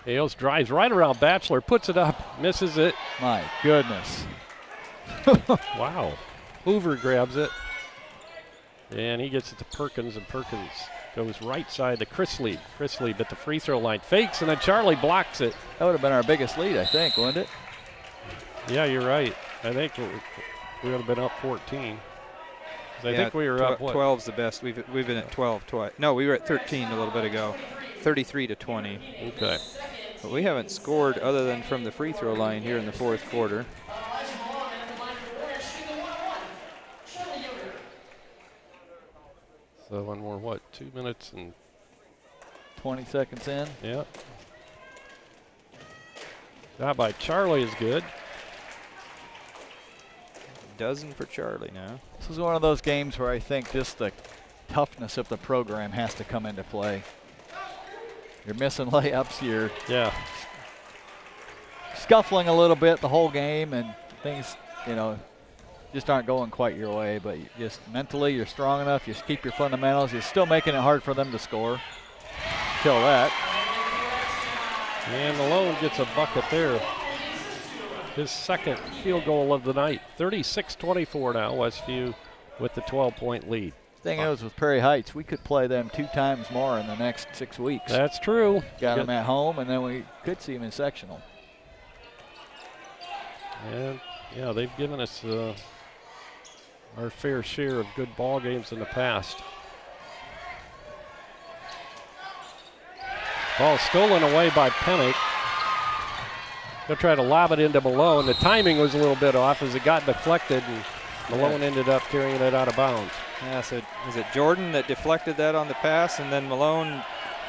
Speaker 4: Hales drives right around Batchelor, puts it up, misses it.
Speaker 10: My goodness.
Speaker 4: Wow. Hoover grabs it. And he gets it to Perkins, and Perkins goes right side to Chrisley. Chrisley at the free throw line fakes, and then Charlie blocks it.
Speaker 10: That would have been our biggest lead, I think, wouldn't it?
Speaker 4: Yeah, you're right. I think we would have been up 14. I think we were up, what?
Speaker 16: 12's the best. We've been at 12 twice. No, we were at 13 a little bit ago. 33-20.
Speaker 4: Okay.
Speaker 16: But we haven't scored other than from the free throw line here in the fourth quarter.
Speaker 4: So when we're, what, 2 minutes and
Speaker 10: 20 seconds in?
Speaker 4: Yeah. Shot by Charlie is good.
Speaker 16: Dozen for Charlie now.
Speaker 10: This is one of those games where I think just the toughness of the program has to come into play. You're missing layups, you're scuffling a little bit the whole game, and things, you know, just aren't going quite your way, but just mentally you're strong enough, you just keep your fundamentals, you're still making it hard for them to score. Till that.
Speaker 4: And Malone gets a bucket there. His second field goal of the night. 36-24 now, Westview with the 12-point lead.
Speaker 10: Thing is, with Prairie Heights, we could play them 2 times more in the next 6 weeks.
Speaker 4: That's true.
Speaker 10: Got them at home, and then we could see them in sectional.
Speaker 4: And, yeah, they've given us our fair share of good ball games in the past. Ball stolen away by Pennick. He'll try to lob it into Malone. The timing was a little bit off as it got deflected, and Malone ended up carrying it out of bounds.
Speaker 16: Yeah, so is it Jordan that deflected that on the pass, and then Malone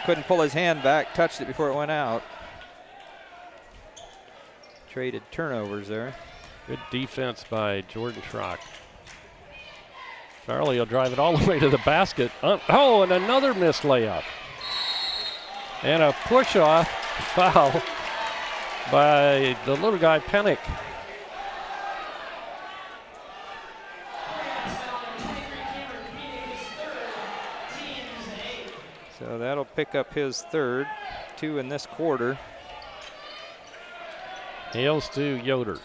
Speaker 16: couldn't pull his hand back, touched it before it went out. Traded turnovers there.
Speaker 4: Good defense by Jordan Schrock. Charlie will drive it all the way to the basket. Oh, and another missed layup. And a push-off foul by the little guy, Pennick.
Speaker 16: So that'll pick up his third, 2 in this quarter.
Speaker 4: Hales to Yoder.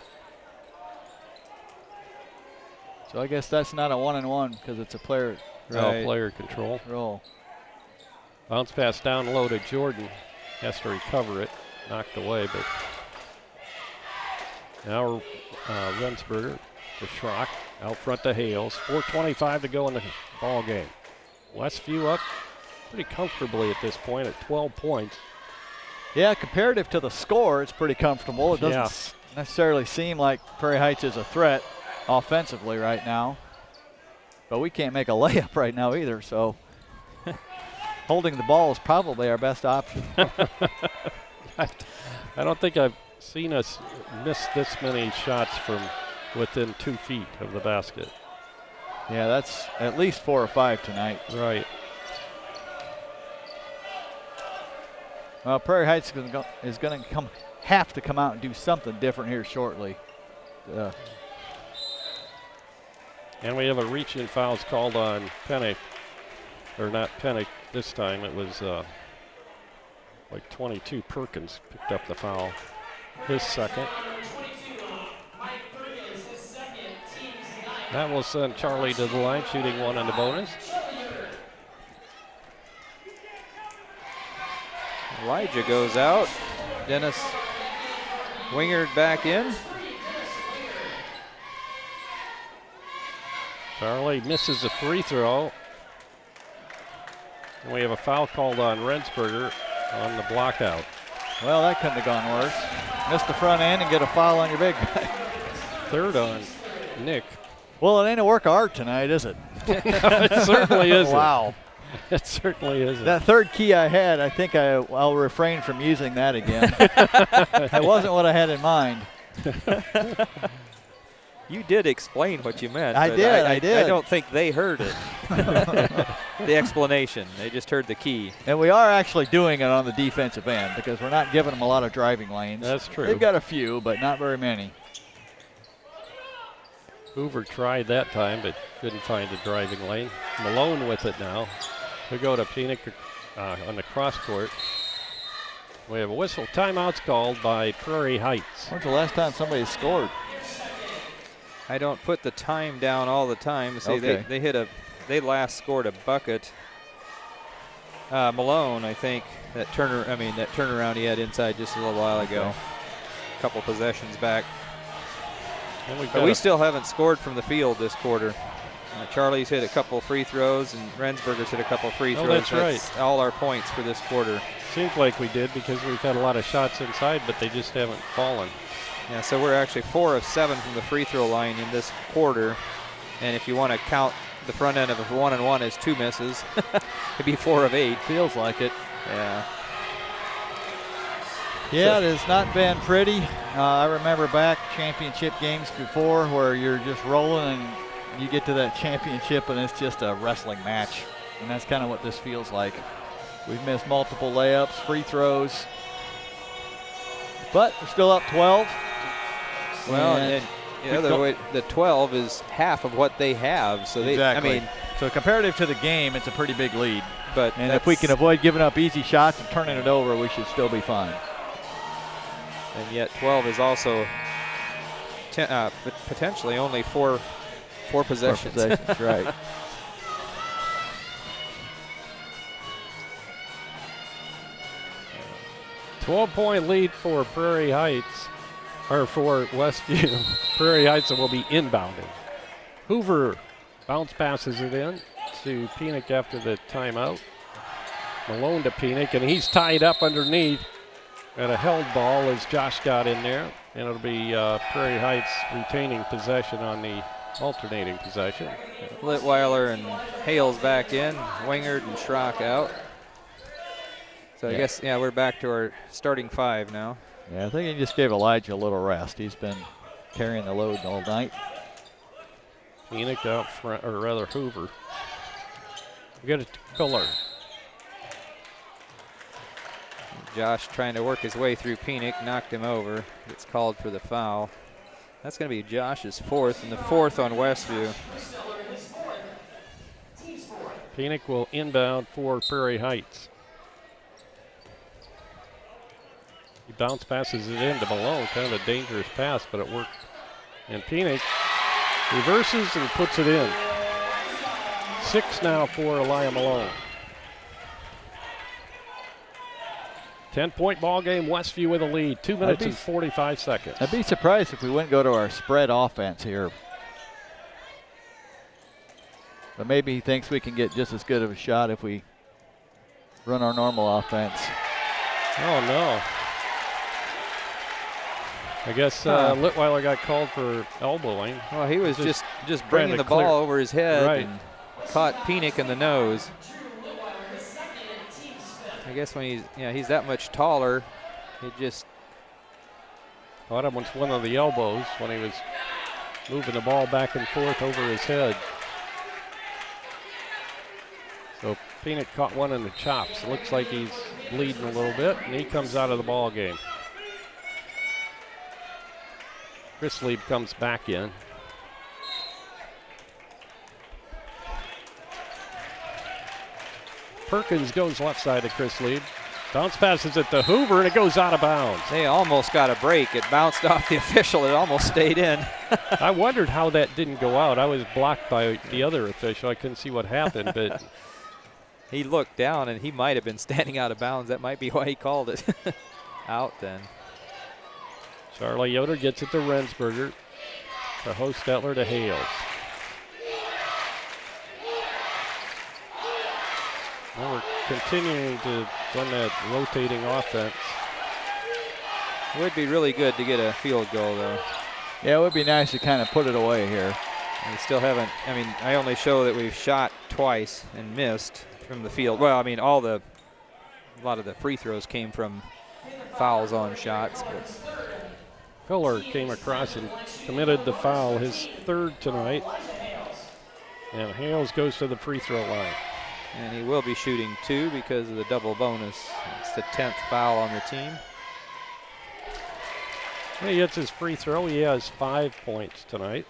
Speaker 10: So I guess that's not a 1-and-1 because it's a player.
Speaker 4: Right. Player control.
Speaker 10: Roll.
Speaker 4: Bounce pass down low to Jordan. Has to recover it. Knocked away, but now Rensberger to Schrock. Out front to Hales. 4:25 to go in the ball game. Westview up pretty comfortably at this point at 12 points.
Speaker 10: Yeah, comparative to the score, it's pretty comfortable. It doesn't necessarily seem like Prairie Heights is a threat offensively right now. But we can't make a layup right now either, so holding the ball is probably our best option.
Speaker 4: I don't think I've seen us miss this many shots from within 2 feet of the basket.
Speaker 10: Yeah, that's at least 4 or 5 tonight.
Speaker 4: Right.
Speaker 10: Well, Prairie Heights is going to have to come out and do something different here shortly.
Speaker 4: And we have a reach-in fouls called on Pennick, or not Pennick this time. It was like 22. Perkins picked up the foul. His second. That will send Charlie to the line, shooting 1 on the bonus.
Speaker 16: Elijah goes out. Dennis Wingard back in.
Speaker 4: Charlie misses a free throw. And we have a foul called on Rensberger on the block out.
Speaker 10: Well, that couldn't have gone worse. Missed the front end and get a foul on your big guy.
Speaker 4: Third on Nick.
Speaker 10: Well, it ain't a work of art tonight, is it?
Speaker 4: No, it certainly isn't.
Speaker 10: Wow.
Speaker 4: It certainly isn't.
Speaker 10: That third key I had, I think I'll refrain from using that again. That wasn't what I had in mind.
Speaker 16: You did explain what you meant.
Speaker 10: I did.
Speaker 16: I don't think they heard it. The explanation. They just heard the key.
Speaker 10: And we are actually doing it on the defensive end because we're not giving them a lot of driving lanes.
Speaker 4: That's true.
Speaker 10: They've got a few, but not very many.
Speaker 4: Hoover tried that time, but couldn't find a driving lane. Malone with it now. We go to Penick on the cross court. We have a whistle. Timeout's called by Prairie Heights.
Speaker 10: When's the last time somebody scored?
Speaker 16: I don't put the time down all the time. See,
Speaker 10: okay.
Speaker 16: They last scored a bucket. Malone, I think, that turnaround he had inside just a little while ago. A couple possessions back. But we still haven't scored from the field this quarter. Charlie's hit a couple free throws, and Rensburger's hit a couple free throws.
Speaker 4: That's right.
Speaker 16: All our points for this quarter.
Speaker 4: Seems like we did because we've had a lot of shots inside, but they just haven't fallen.
Speaker 16: Yeah, so we're actually 4 of 7 from the free throw line in this quarter. And if you want to count the front end of a 1-and-1 as 2 misses, it'd be 4 of 8.
Speaker 10: Feels like it.
Speaker 16: Yeah.
Speaker 10: Yeah, it has not been pretty. I remember back championship games before where you're just rolling and you get to that championship and it's just a wrestling match. And that's kind of what this feels like. We've missed multiple layups, free throws. But we're still up 12.
Speaker 16: Well, and the other way, the 12 is half of what they have. So
Speaker 10: exactly.
Speaker 16: I mean,
Speaker 10: so comparative to the game, it's a pretty big lead.
Speaker 16: But
Speaker 10: and if we can avoid giving up easy shots and turning it over, we should still be fine.
Speaker 16: And yet 12 is also potentially only four possessions.
Speaker 10: 4 possessions, right.
Speaker 4: $12-point lead for Prairie Heights, or for Westview. Prairie Heights will be inbounding. Hoover bounce passes it in to Penick after the timeout. Malone to Penick, and he's tied up underneath. Got a held ball as Josh got in there, and it'll be Prairie Heights retaining possession on the alternating possession.
Speaker 16: Litweiler and Hales back in, Wingard and Schrock out. So I guess, we're back to our starting 5 now.
Speaker 10: Yeah, I think he just gave Elijah a little rest. He's been carrying the load all night.
Speaker 4: Penick out front, or rather Hoover. We got a Pillar.
Speaker 16: Josh trying to work his way through Penick, knocked him over. Gets called for the foul. That's going to be Josh's 4th, and the 4th on Westview.
Speaker 4: Penick will inbound for Prairie Heights. He bounce passes it into Malone, kind of a dangerous pass, but it worked. And Penick reverses and puts it in. 6 now for Elia Malone. 10-point ball game, Westview with a lead. 2 minutes and 45 seconds.
Speaker 10: I'd be surprised if we wouldn't go to our spread offense here. But maybe he thinks we can get just as good of a shot if we run our normal offense.
Speaker 4: Oh, no. I guess Litweiler got called for elbowing.
Speaker 16: Well, he was just bringing the ball over his head and caught Penick in the nose. I guess when he's that much taller, he just
Speaker 4: caught him with one of the elbows when he was moving the ball back and forth over his head. So Penick caught one in the chops. It looks like he's bleeding a little bit, and he comes out of the ball game. Chris Lieb comes back in. Perkins goes left side to Chris Lieb. Bounce passes it to Hoover, and it goes out of bounds.
Speaker 16: They almost got a break. It bounced off the official. It almost stayed in.
Speaker 4: I wondered how that didn't go out. I was blocked by the other official. I couldn't see what happened, but
Speaker 16: he looked down, and he might have been standing out of bounds. That might be why he called it out then.
Speaker 4: Charlie Yoder gets it to Rensburger. To Hostetler to Hales. Well, we're continuing to run that rotating offense.
Speaker 16: It would be really good to get a field goal, though.
Speaker 10: Yeah, it would be nice to kind of put it away here.
Speaker 16: We still haven't, I only show that we've shot twice and missed from the field. Well, I mean, a lot of the free throws came from fouls on shots. But
Speaker 4: Kohler came across and committed the foul, his third tonight. And Hales goes to the free throw line.
Speaker 16: And he will be shooting 2 because of the double bonus. It's the 10th foul on the team.
Speaker 4: When he gets his free throw, he has 5 points tonight.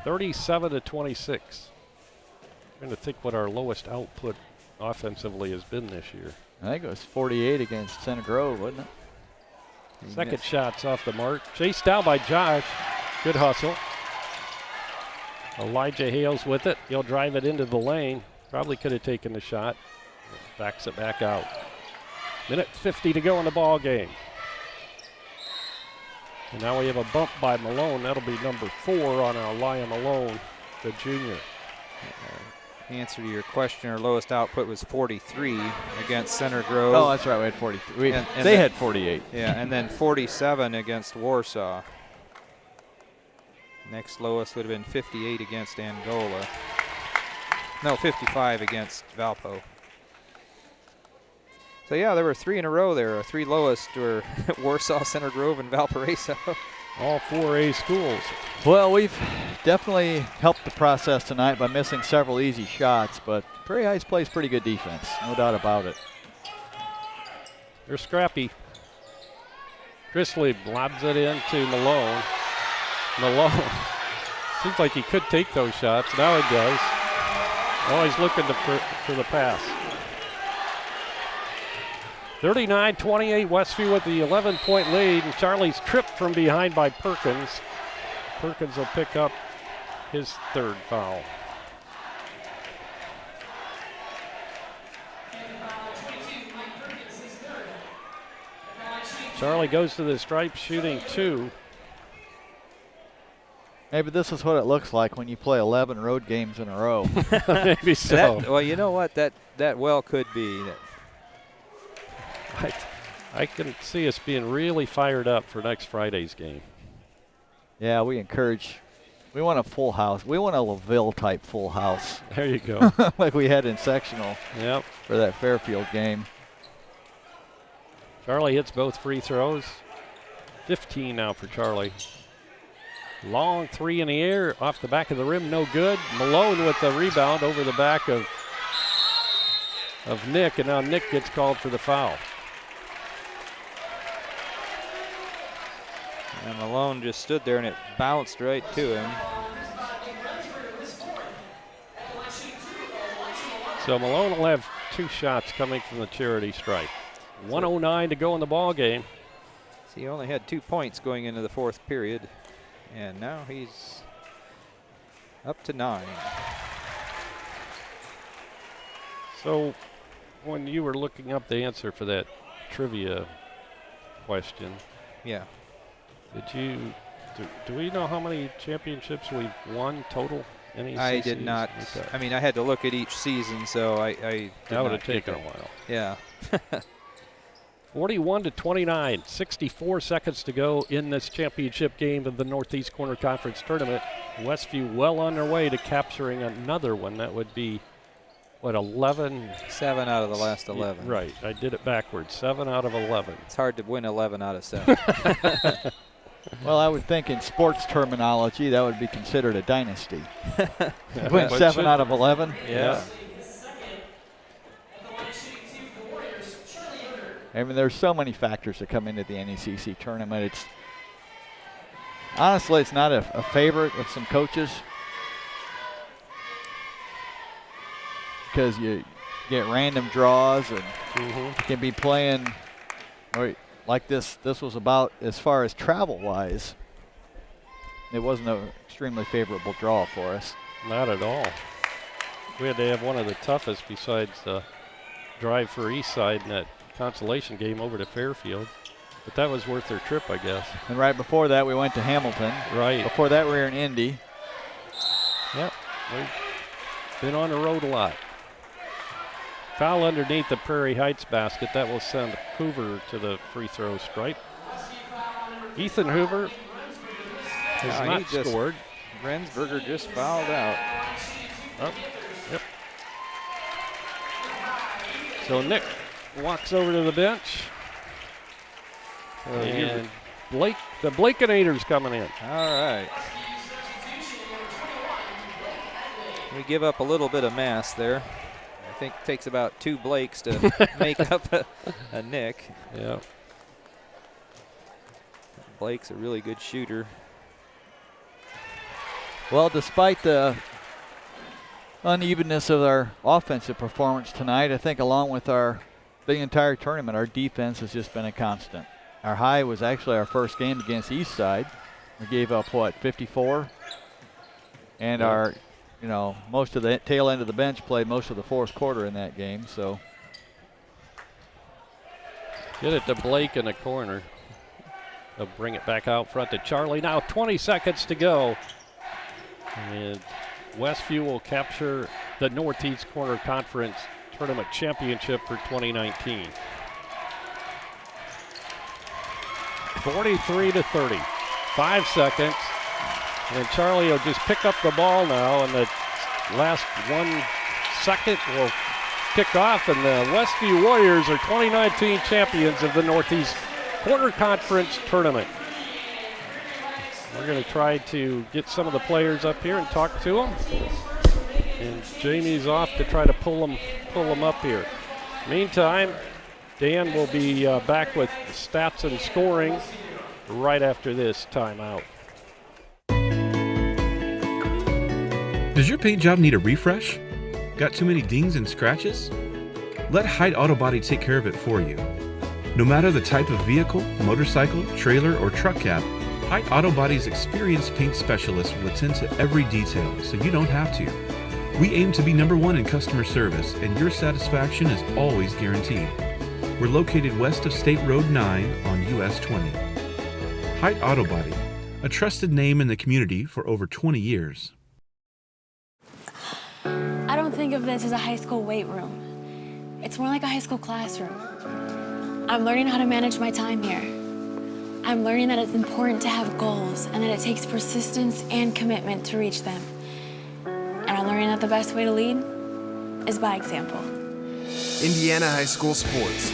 Speaker 4: 37-26. I'm trying to think what our lowest output offensively has been this year.
Speaker 10: I think it was 48 against Center Grove, wasn't it?
Speaker 4: Second shot's off the mark. Chased down by Josh. Good hustle. Elijah Hales with it. He'll drive it into the lane. Probably could have taken the shot. Backs it back out. Minute 50 to go in the ball game. And now we have a bump by Malone. That'll be number 4 on Elia Malone, the junior.
Speaker 16: The answer to your question, our lowest output was 43 against Center Grove.
Speaker 10: Oh, that's right. We had 43. They had 48.
Speaker 16: Yeah, and then 47 against Warsaw. Next lowest would have been 58 against Angola. No, 55 against Valpo. So yeah, there were 3 in a row there. 3 lowest were Warsaw, Center Grove, and Valparaiso.
Speaker 4: All 4A schools.
Speaker 10: Well, we've definitely helped the process tonight by missing several easy shots, but Prairie Heights plays pretty good defense, no doubt about it.
Speaker 4: They're scrappy. Chrisley lobs it into Malone. Malone, seems like he could take those shots. Now he does. Oh, he's looking for the pass. 39-28, Westview with the 11-point lead, and Charlie's tripped from behind by Perkins. Perkins will pick up his 3rd foul. Charlie goes to the stripe, shooting 2.
Speaker 10: Maybe this is what it looks like when you play 11 road games in a row.
Speaker 4: Maybe so.
Speaker 16: Well, you know what? That well could be.
Speaker 4: I can see us being really fired up for next Friday's game.
Speaker 10: Yeah, we want a full house. We want a LaVille type full house.
Speaker 4: There you go.
Speaker 10: Like we had in sectional.
Speaker 4: Yep.
Speaker 10: For that Fairfield game.
Speaker 4: Charlie hits both free throws. 15 now for Charlie. Long 3 in the air, off the back of the rim, no good. Malone with the rebound over the back of Nick, and now Nick gets called for the foul.
Speaker 16: And Malone just stood there and it bounced right to him.
Speaker 4: So Malone will have 2 shots coming from the charity stripe. 1:09 to go in the ball game.
Speaker 16: So he only had 2 points going into the 4th period. And now he's up to 9.
Speaker 4: So when you were looking up the answer for that trivia question,
Speaker 16: yeah,
Speaker 4: do we know how many championships we've won total? NECCs?
Speaker 16: I did not.
Speaker 4: Okay.
Speaker 16: I mean, I had to look at each season, so I
Speaker 4: that would have taken a while.
Speaker 16: Yeah.
Speaker 4: 41-29, 64 seconds to go in this championship game of the Northeast Corner Conference Tournament. Westview well on their way to capturing another one. That would be, what, 11?
Speaker 16: 7 out of the last 11.
Speaker 4: Right, I did it backwards. 7 out of 11.
Speaker 16: It's hard to win 11 out of 7.
Speaker 10: Well, I would think in sports terminology that would be considered a dynasty. Win 7 out of 11.
Speaker 16: Yeah.
Speaker 10: I mean, there's so many factors that come into the NECC tournament. Honestly, it's not a favorite of some coaches because you get random draws and you can be playing like this. This was about, as far as travel-wise, it wasn't an extremely favorable draw for us.
Speaker 4: Not at all. We had to have one of the toughest besides the drive for Eastside in that consolation game over to Fairfield. But that was worth their trip, I guess.
Speaker 10: And right before that, we went to Hamilton.
Speaker 4: Right.
Speaker 10: Before that, we were in Indy.
Speaker 4: Yep. We've been on the road a lot. Foul underneath the Prairie Heights basket. That will send Hoover to the free throw stripe. Ethan Hoover has not scored.
Speaker 16: Rensberger just fouled out.
Speaker 4: Oh, yep. So Nick walks over to the bench. And the Blakenator's coming in.
Speaker 16: All right. We give up a little bit of mass there. I think it takes about 2 Blakes to make up a Nick.
Speaker 4: Yeah.
Speaker 16: Blake's a really good shooter.
Speaker 10: Well, despite the unevenness of our offensive performance tonight, I think along with the entire tournament, our defense has just been a constant. Our high was actually our first game against Eastside. We gave up, 54? And our, most of the tail end of the bench played most of the fourth quarter in that game, so.
Speaker 4: Get it to Blake in the corner. They'll bring it back out front to Charlie. Now 20 seconds to go. And Westview will capture the Northeast Corner Conference Tournament Championship for 2019. 43-30. 5 seconds. And Charlie will just pick up the ball now, and the last 1 second will kick off, and the Westview Warriors are 2019 champions of the Northeast Corner Conference Tournament. We're going to try to get some of the players up here and talk to them. And Jamie's off to try to pull them up here. Meantime, Dan will be back with stats and scoring right after this timeout.
Speaker 5: Does your paint job need a refresh? Got too many dings and scratches? Let Hyde Auto Body take care of it for you. No matter the type of vehicle, motorcycle, trailer, or truck cab, Hyde Auto Body's experienced paint specialists will attend to every detail, so you don't have to. We aim to be #1 in customer service, and your satisfaction is always guaranteed. We're located west of State Road 9 on US 20. Hyde Auto Body, a trusted name in the community for over 20 years.
Speaker 9: I don't think of this as a high school weight room. It's more like a high school classroom. I'm learning how to manage my time here. I'm learning that it's important to have goals and that it takes persistence and commitment to reach them. And I'm learning that the best way to lead is by example.
Speaker 17: Indiana High School Sports.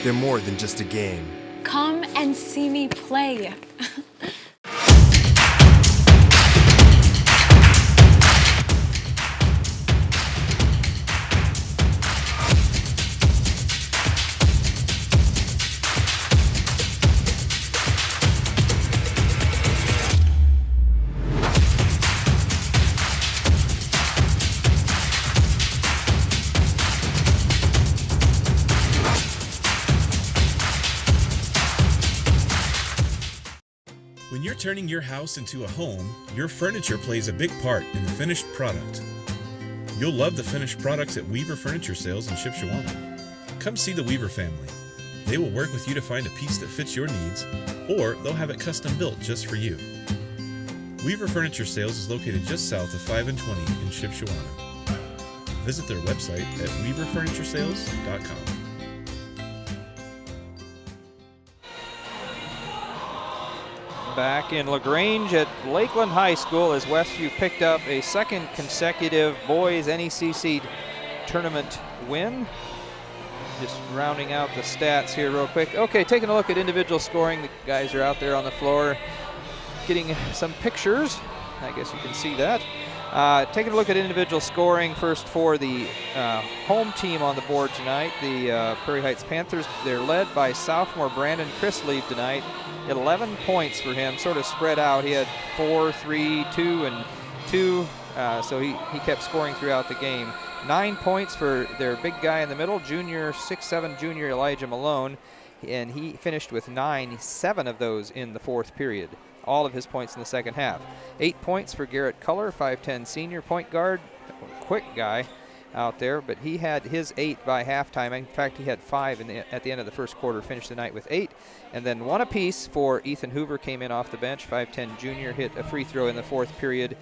Speaker 17: They're more than just a game.
Speaker 9: Come and see me play.
Speaker 5: When you're turning your house into a home, your furniture plays a big part in the finished product. You'll love the finished products at Weaver Furniture Sales in Shipshewana. Come see the Weaver family. They will work with you to find a piece that fits your needs, or they'll have it custom built just for you. Weaver Furniture Sales is located just south of 5 and 20 in Shipshewana. Visit their website at weaverfurnituresales.com.
Speaker 16: Back in LaGrange at Lakeland High School as Westview picked up a second consecutive boys NECC tournament win. Just rounding out the stats here real quick. Okay, taking a look at individual scoring. The guys are out there on the floor getting some pictures. I guess you can see that. Taking a look at individual scoring first for the home team on the board tonight, the Prairie Heights Panthers. They're led by sophomore Brandon Chrisley tonight. 11 points for him, sort of spread out. He had 4, 3, 2, and 2, so he kept scoring throughout the game. 9 points for their big guy in the middle, 6'7" junior Elijah Malone, and he finished with 7 of those in the fourth period. All of his points in the second half. 8 points for Garrett Culler, 5'10" senior point guard, quick guy out there, but he had his 8 by halftime. In fact, he had 5 at the end of the first quarter, finished the night with 8. And then 1 apiece for Ethan Hoover, came in off the bench, 5'10" junior, hit a free throw in the fourth period.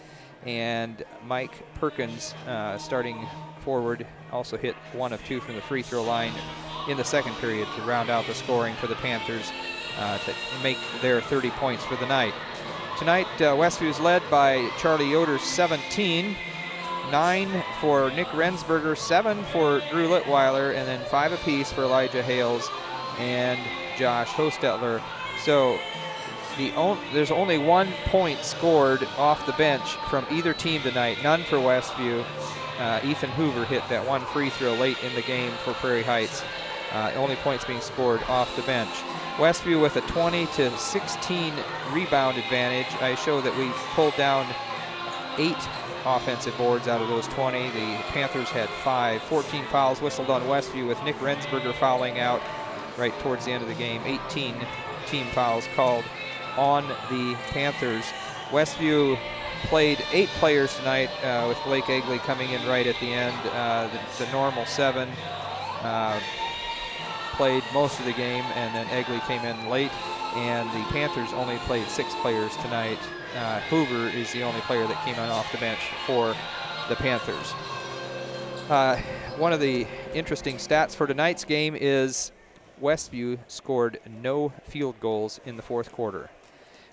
Speaker 16: And Mike Perkins, starting forward, also hit 1 of 2 from the free throw line in the second period to round out the scoring for the Panthers to make their 30 points for the night. Tonight, Westview is led by Charlie Yoder, 17. 9 for Nick Rensberger, 7 for Drew Litweiler, and then 5 apiece for Elijah Hales and Josh Hostetler. So there's only 1 point scored off the bench from either team tonight, none for Westview. Ethan Hoover hit that 1 free throw late in the game for Prairie Heights. Only points being scored off the bench. Westview with a 20-16 rebound advantage. I show that we pulled down 8 offensive boards out of those 20. The Panthers had 5. 14 fouls whistled on Westview, with Nick Rensberger fouling out right towards the end of the game. 18 team fouls called on the Panthers. Westview played 8 players tonight, with Blake Egley coming in right at the end. The normal 7 played most of the game, and then Egley came in late, and the Panthers only played 6 players tonight. Hoover is the only player that came on off the bench for the Panthers. One of the interesting stats for tonight's game is Westview scored no field goals in the fourth quarter.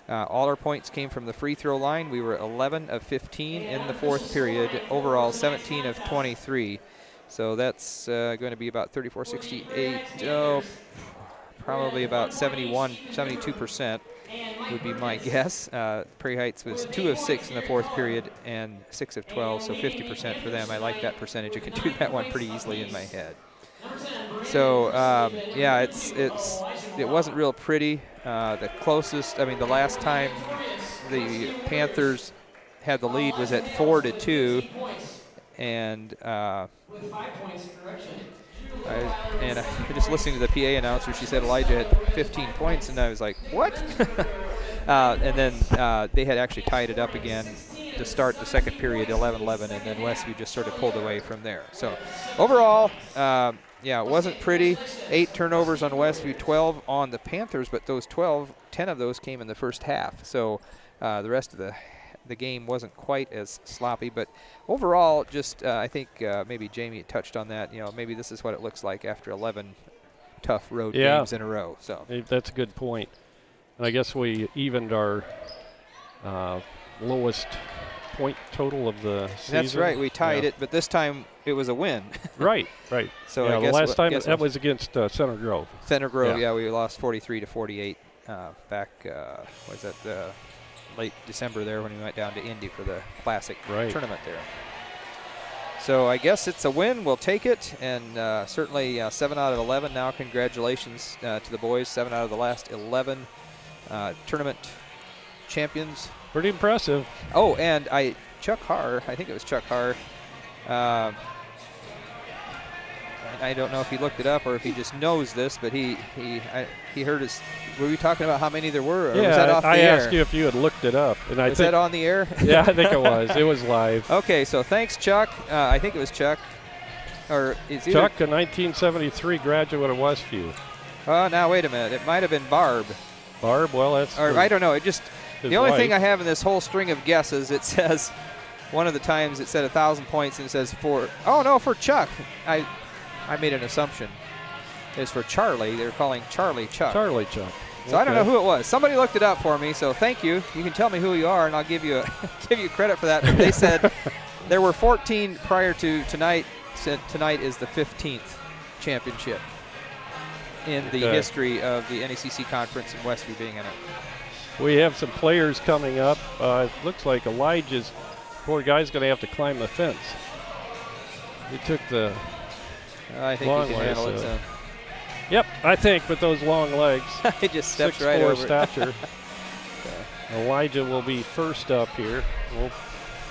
Speaker 16: All our points came from the free throw line. We were 11 of 15 in the fourth period, overall 17 of 23. So that's going to be about 34-68, probably about 72% would be my guess. Prairie Heights was 2 of 6 in the fourth period and 6 of 12, so 50% for them. I like that percentage. I can do that one pretty easily in my head. So yeah, it wasn't real pretty. The closest, I mean, the last time the Panthers had the lead was at 4-2, and just listening to the PA announcer, she said Elijah had 15 points, and I was like, what? And then they had actually tied it up again to start the second period, 11-11, and then Westview just sort of pulled away from there. So overall, yeah, it wasn't pretty. 8 turnovers on Westview, 12 on the Panthers, but those 10 of those came in the first half. So the rest of the game wasn't quite as sloppy, but overall, just I think maybe Jamie touched on that. You know, maybe this is what it looks like after 11 tough road games in a row. So
Speaker 4: that's a good point. And I guess we evened our lowest point total of the season.
Speaker 16: That's right. We tied it, but this time it was a win.
Speaker 4: Right.
Speaker 16: So
Speaker 4: yeah,
Speaker 16: I guess
Speaker 4: the last time that was against Center Grove.
Speaker 16: Center Grove, yeah, we lost 43-48 back. Was that late December there when we went down to Indy for the Classic tournament there. So I guess it's a win. We'll take it, and certainly 7 out of 11 now. Congratulations to the boys. 7 out of the last 11 tournament champions.
Speaker 4: Pretty impressive.
Speaker 16: Oh, and Chuck Haar, I think it was Chuck Haar. I don't know if he looked it up or if he just knows this, but he heard us. Were we talking about how many there were? Or
Speaker 4: yeah,
Speaker 16: was that off the
Speaker 4: I
Speaker 16: air?
Speaker 4: asked you if you had looked it up, and
Speaker 16: was that on the air?
Speaker 4: Yeah, I think it was. It was live.
Speaker 16: Okay, so thanks, Chuck. I think it was Chuck, or it's
Speaker 4: Chuck, a 1973 graduate of Westview.
Speaker 16: Now wait a minute. It might have been Barb.
Speaker 4: Barb? Well, that's.
Speaker 16: Or I don't know. It just. The only
Speaker 4: wife.
Speaker 16: thing I have in this whole string of guesses, it says, one of the times it said 1,000 points, and it says for Chuck. I made an assumption. It's for Charlie. They're calling Charlie Chuck.
Speaker 4: Charlie Chuck.
Speaker 16: So I don't know who it was. Somebody looked it up for me, so thank you. You can tell me who you are, and I'll give you give you credit for that. But they said there were 14 prior to tonight. Said tonight is the 15th championship in the history of the NECC conference, and Westview being in it.
Speaker 4: We have some players coming up. It looks like Elijah's poor guy's going to have to climb the fence. He took the
Speaker 16: I think
Speaker 4: long
Speaker 16: he can
Speaker 4: way,
Speaker 16: handle it. So.
Speaker 4: Yep, I think with those long legs.
Speaker 16: He just steps right over
Speaker 4: stature. Elijah will be first up here. We'll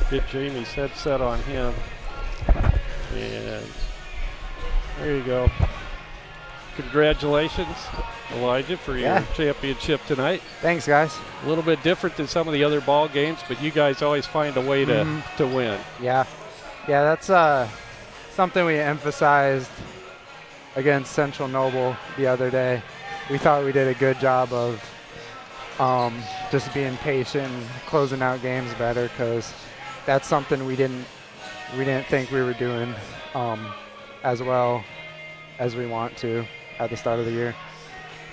Speaker 4: get Jamie's headset on him. And there you go. Congratulations, Elijah, for your championship tonight.
Speaker 18: Thanks, guys.
Speaker 4: A little bit different than some of the other ball games, but you guys always find a way to win.
Speaker 18: Yeah, that's something we emphasized against Central Noble the other day. We thought we did a good job of just being patient and closing out games better, because that's something we didn't think we were doing as well as we want to at the start of the year.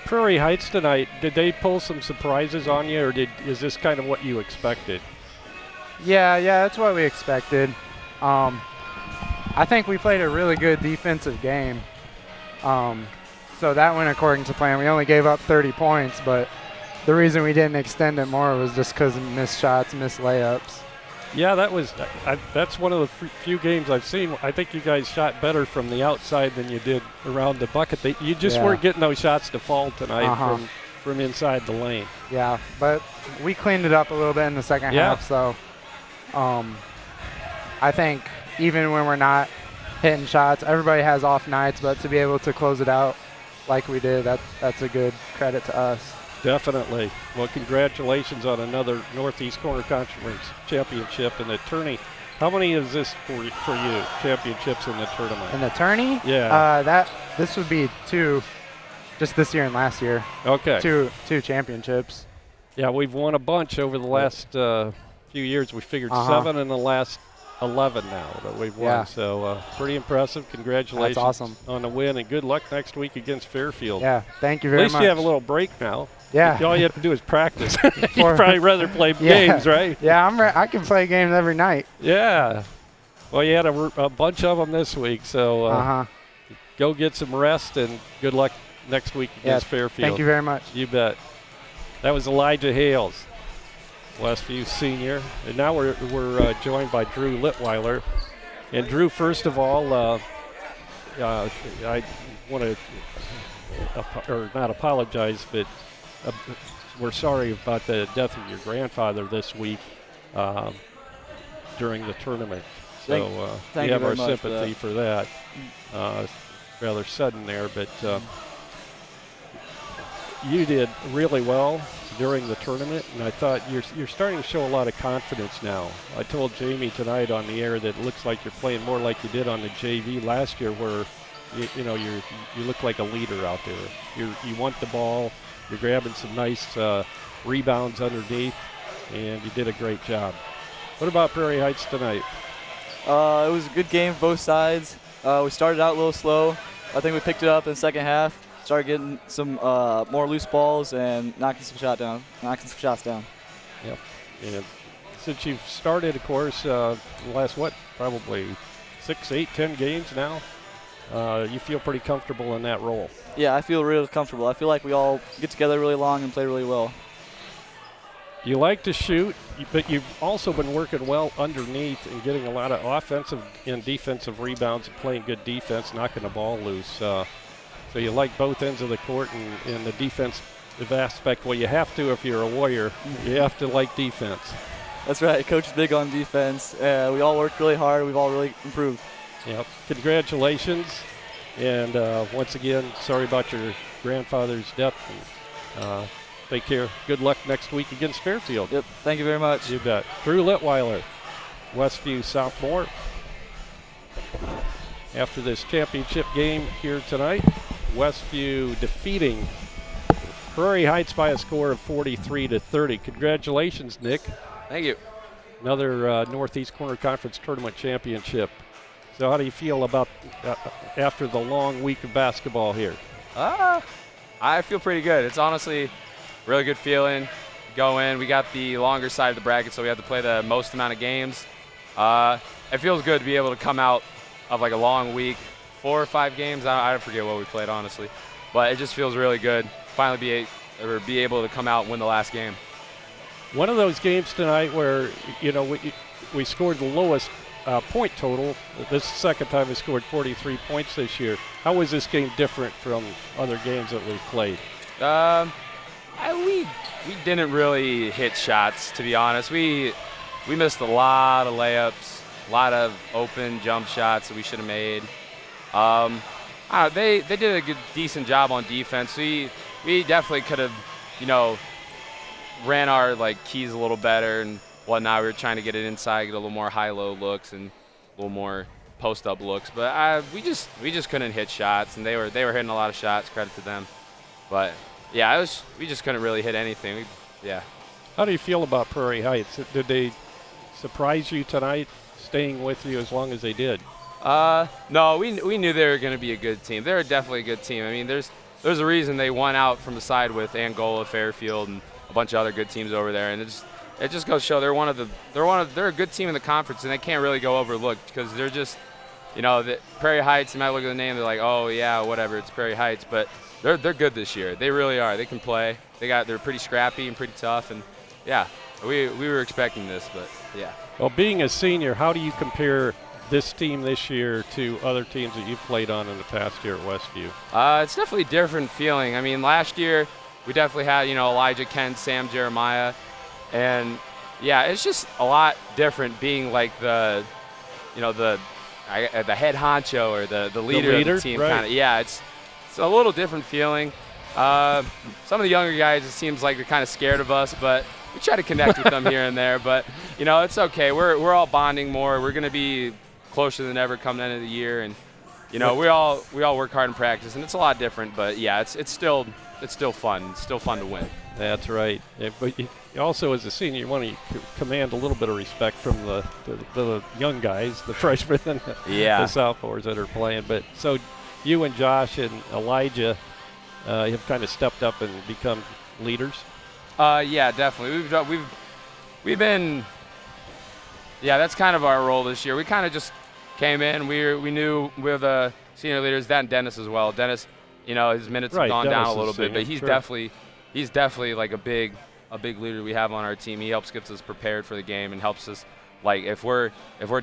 Speaker 4: Prairie Heights tonight, did they pull some surprises on you, or is this kind of what you expected?
Speaker 18: Yeah, that's what we expected. I think we played a really good defensive game. So that went according to plan. We only gave up 30 points, but the reason we didn't extend it more was just because of missed shots, missed layups.
Speaker 4: Yeah, that's one of the few games I've seen. I think you guys shot better from the outside than you did around the bucket. You just weren't getting those shots to fall tonight from inside the lane.
Speaker 18: Yeah, but we cleaned it up a little bit in the second half. So I think even when we're not hitting shots, everybody has off nights, but to be able to close it out like we did, that's a good credit to us.
Speaker 4: Definitely. Well, congratulations on another Northeast Corner Conference championship in the tourney. How many is this for you, championships in the tournament?
Speaker 18: In the tourney?
Speaker 4: Yeah.
Speaker 18: This would be 2, just this year and last year.
Speaker 4: Okay.
Speaker 18: Two championships.
Speaker 4: Yeah, we've won a bunch over the last few years. We figured 7 in the last 11 now that we've won.
Speaker 18: Yeah.
Speaker 4: So pretty impressive. Congratulations on the win, and good luck next week against Fairfield.
Speaker 18: Yeah, thank you very much.
Speaker 4: At least you have a little break now.
Speaker 18: Yeah.
Speaker 4: All you have to do is practice. You'd probably rather play games, right?
Speaker 18: Yeah, I can play games every night.
Speaker 4: Yeah. Well, you had a bunch of them this week, so go get some rest, and good luck next week against Fairfield.
Speaker 18: Thank you very much.
Speaker 4: You bet. That was Elijah Hales, Westview senior. And now we're joined by Drew Litweiler. And Drew, first of all, I want to, or not apologize, but we're sorry about the death of your grandfather this week during the tournament. So we have our sympathy for that. Rather sudden there, but you did really well during the tournament, and I thought you're starting to show a lot of confidence now. I told Jamie tonight on the air that it looks like you're playing more like you did on the JV last year, where you look like a leader out there. You want the ball. You're grabbing some nice rebounds underneath, and you did a great job. What about Prairie Heights tonight?
Speaker 19: It was a good game both sides. We started out a little slow. I think we picked it up in the second half. Started getting some more loose balls and knocking some shots down.
Speaker 4: Yep. And since you've started, of course, the last probably 6, 8, 10 games now, you feel pretty comfortable in that role.
Speaker 19: Yeah, I feel really comfortable. I feel like we all get together really long and play really well.
Speaker 4: You like to shoot, but you've also been working well underneath and getting a lot of offensive and defensive rebounds and playing good defense, knocking the ball loose. So you like both ends of the court and the defensive aspect. Well, you have to if you're a Warrior. You have to like defense.
Speaker 19: That's right. Coach is big on defense. We all worked really hard. We've all really improved.
Speaker 4: Yep. Congratulations. And once again, sorry about your grandfather's death. And, take care. Good luck next week against Fairfield.
Speaker 19: Yep. Thank you very much.
Speaker 4: You bet. Drew Litweiler, Westview sophomore. After this championship game here tonight, Westview defeating Prairie Heights by a score of 43-30. Congratulations, Nick.
Speaker 20: Thank you.
Speaker 4: Another Northeast Corner Conference Tournament championship. So how do you feel about after the long week of basketball here?
Speaker 20: I feel pretty good. It's honestly really good feeling. Go in. We got the longer side of the bracket, so we have to play the most amount of games. It feels good to be able to come out of like a long week, 4 or 5 games. I forget what we played, honestly. But it just feels really good. Finally be able to come out and win the last game.
Speaker 4: One of those games tonight where, we scored the lowest point total. This is the second time we scored 43 points this year. How was this game different from other games that we've played?
Speaker 20: We didn't really hit shots, to be honest. We missed a lot of layups, a lot of open jump shots that we should have made. They did a decent job on defense. We definitely could have, ran our keys a little better and whatnot. We were trying to get it inside, get a little more high-low looks and a little more post-up looks. But we just couldn't hit shots, and they were hitting a lot of shots. Credit to them. But yeah, we just couldn't really hit anything.
Speaker 4: How do you feel about Prairie Heights? Did they surprise you tonight, staying with you as long as they did?
Speaker 20: No, we knew they were going to be a good team. They're definitely a good team. I mean, there's a reason they won out from the side with Angola, Fairfield, and a bunch of other good teams over there. And it just goes to show they're a good team in the conference, and they can't really go overlooked because they're just, the Prairie Heights. You might look at the name, they're like, oh yeah, whatever, it's Prairie Heights, but they're good this year. They really are. They can play. They're pretty scrappy and pretty tough, and yeah, we were expecting this, but yeah.
Speaker 4: Well, being a senior, how do you compare this team this year to other teams that you've played on in the past year at Westview?
Speaker 20: It's definitely a different feeling. I mean, last year we definitely had, Elijah, Ken, Sam, Jeremiah, and yeah, it's just a lot different being like the head honcho or the leader of the team,
Speaker 4: right.
Speaker 20: kind of. Yeah, it's a little different feeling. Some of the younger guys, it seems like they're kind of scared of us, but we try to connect with them here and there. But it's okay. We're all bonding more. We're going to be closer than ever come the end of the year, and we all work hard in practice, and it's a lot different. But yeah, it's still fun. It's still fun to win.
Speaker 4: That's right. But also, as a senior, you want to command a little bit of respect from the young guys, the freshmen, and the sophomores that are playing. But so you and Josh and Elijah have kind of stepped up and become leaders.
Speaker 20: Yeah, definitely. We've been. Yeah, that's kind of our role this year. We kind of just came in. We knew we're the senior leaders. That and Dennis as well. Dennis, his minutes have gone down a little bit, but he's definitely like a big leader we have on our team. He helps get us prepared for the game and helps us, like if we're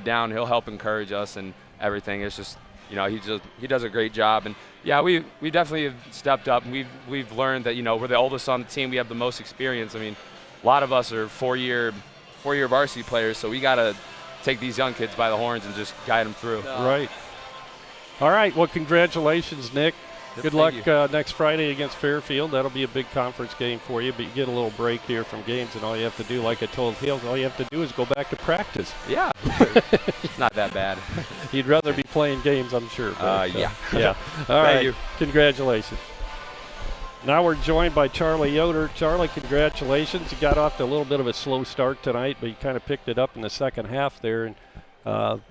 Speaker 20: down, he'll help encourage us and everything. It's just he does a great job, and yeah, we definitely have stepped up. And we've learned that we're the oldest on the team. We have the most experience. I mean, a lot of us are four-year varsity players, so we got to take these young kids by the horns and just guide them through.
Speaker 4: Right. All right. Well, congratulations, Nick. Good luck next Friday against Fairfield. That'll be a big conference game for you, but you get a little break here from games, and all you have to do, like I told Hales, all you have to do is go back to practice.
Speaker 20: Yeah. It's not that bad.
Speaker 4: You'd rather be playing games, I'm sure. But,
Speaker 20: yeah.
Speaker 4: Yeah. All right.
Speaker 20: Thank you.
Speaker 4: Congratulations. Now we're joined by Charlie Yoder. Charlie, congratulations. You got off to a little bit of a slow start tonight, but you kind of picked it up in the second half there. And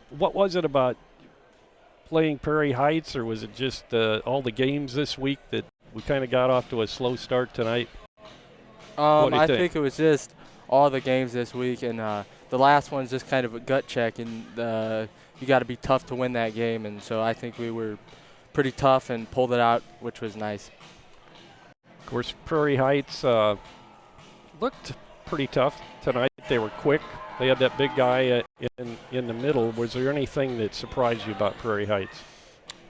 Speaker 4: what was it about playing Prairie Heights, or was it just all the games this week that we kind of got off to a slow start tonight?
Speaker 18: I think it was just all the games this week, and the last one's just kind of a gut check, and you got to be tough to win that game, and so I think we were pretty tough and pulled it out, which was nice.
Speaker 4: Of course, Prairie Heights looked pretty tough tonight. They were quick. They had that big guy in the middle. Was there anything that surprised you about Prairie Heights?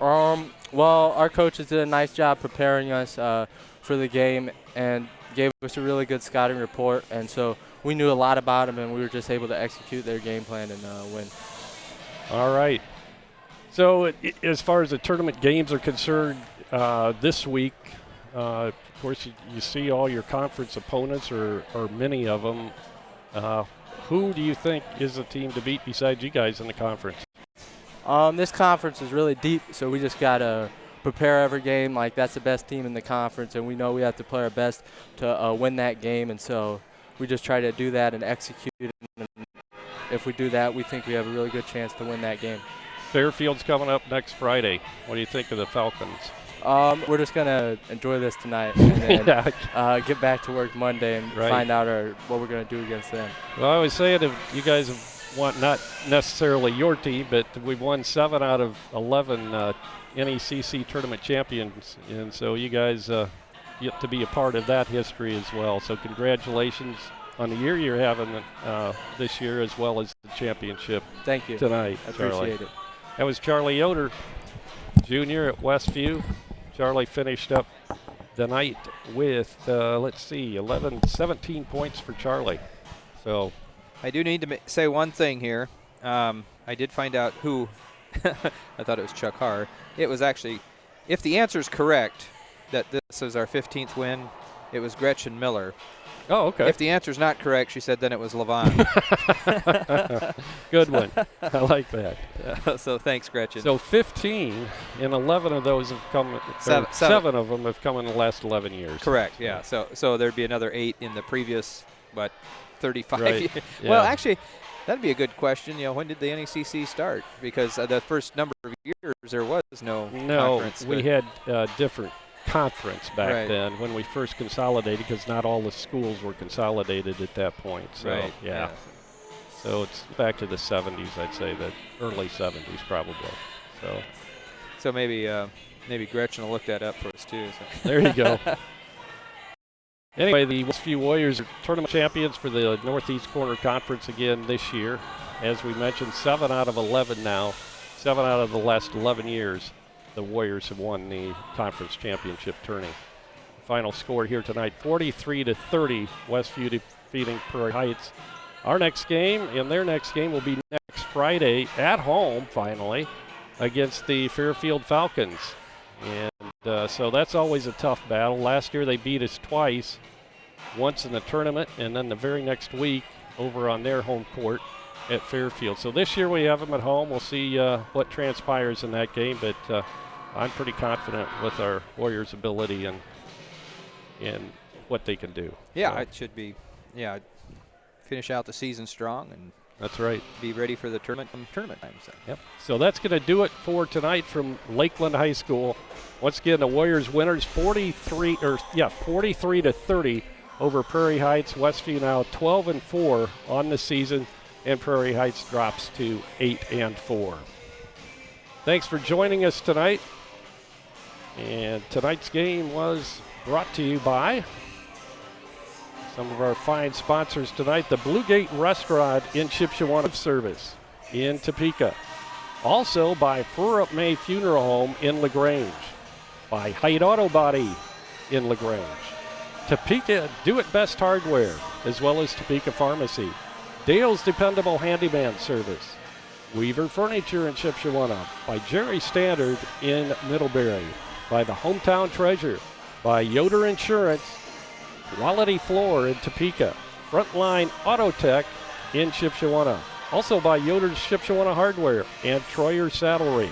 Speaker 18: Well, our coaches did a nice job preparing us for the game and gave us a really good scouting report, and so we knew a lot about them, and we were just able to execute their game plan and win.
Speaker 4: All right. So as far as the tournament games are concerned this week, of course, you see all your conference opponents, or many of them. Who do you think is the team to beat besides you guys in the conference?
Speaker 18: This conference is really deep, so we just got to prepare every game like that's the best team in the conference, and we know we have to play our best to win that game, and so we just try to do that and execute it. And if we do that, we think we have a really good chance to win that game.
Speaker 4: Fairfield's coming up next Friday. What do you think of the Falcons?
Speaker 18: We're just going to enjoy this tonight and then get back to work Monday and find out what we're going to do against them.
Speaker 4: Well, I always say it, if you guys have won, not necessarily your team, but we've won 7 out of 11 NECC tournament champions, and so you guys get to be a part of that history as well. So congratulations on the year you're having this year, as well as the championship.
Speaker 18: Thank you
Speaker 4: tonight.
Speaker 18: I appreciate it.
Speaker 4: That was Charlie Yoder, junior at Westview. Charlie finished up the night with, 17 points for Charlie. So
Speaker 16: I do need to say one thing here. I did find out who. I thought it was Chuck Harr. It was actually, if the answer is correct, that this is our 15th win, it was Gretchen Miller.
Speaker 4: Oh, okay.
Speaker 16: If the answer is not correct, she said then it was Levon.
Speaker 4: Good one. I like that.
Speaker 16: So thanks, Gretchen.
Speaker 4: So 15, and 11 of those have come. Seven of them have come in the last 11 years.
Speaker 16: Correct. Yeah. So there'd be another 8 in the previous 35
Speaker 4: right.
Speaker 16: years.
Speaker 4: Yeah.
Speaker 16: Well, actually, that'd be a good question. When did the NECC start? Because the first number of years there was no conference.
Speaker 4: We had different conference back
Speaker 16: Right.
Speaker 4: then when we first consolidated, because not all the schools were consolidated at that point. So,
Speaker 16: Right,
Speaker 4: yeah. So it's back to the 70s, I'd say, the early 70s probably.
Speaker 16: So maybe Gretchen will look that up for us too. So.
Speaker 4: There you go. Anyway, the Westview Warriors are tournament champions for the Northeast Corner Conference again this year. As we mentioned, 7 out of 11 now. 7 out of the last 11 years, the Warriors have won the conference championship tourney. The final score here tonight, 43-30, Westview defeating Prairie Heights. Our next game and their next game will be next Friday at home, finally, against the Fairfield Falcons. And so that's always a tough battle. Last year they beat us twice, once in the tournament and then the very next week over on their home court at Fairfield. So this year we have them at home. We'll see what transpires in that game, but I'm pretty confident with our Warriors' ability and what they can do.
Speaker 16: Yeah,
Speaker 4: so.
Speaker 16: It should be. Yeah, finish out the season strong and
Speaker 4: that's right.
Speaker 16: Be ready for the tournament time. So.
Speaker 4: Yep. So that's going to do it for tonight from Lakeland High School. Once again, the Warriors winners 43-30 over Prairie Heights. Westview now 12-4 on the season, and Prairie Heights drops to 8-4. Thanks for joining us tonight. And tonight's game was brought to you by some of our fine sponsors tonight. The Blue Gate Restaurant in Shipshewana Service in Topeka. Also by Furrup May Funeral Home in LaGrange. By Height Auto Body in LaGrange. Topeka Do It Best Hardware, as well as Topeka Pharmacy. Dale's Dependable Handyman Service. Weaver Furniture in Shipshewana. By Jerry Standard in Middlebury. By the Hometown Treasure. By Yoder Insurance. Quality Floor in Topeka. Frontline Auto Tech in Shipshewana. Also by Yoder's Shipshewana Hardware and Troyer Saddlery.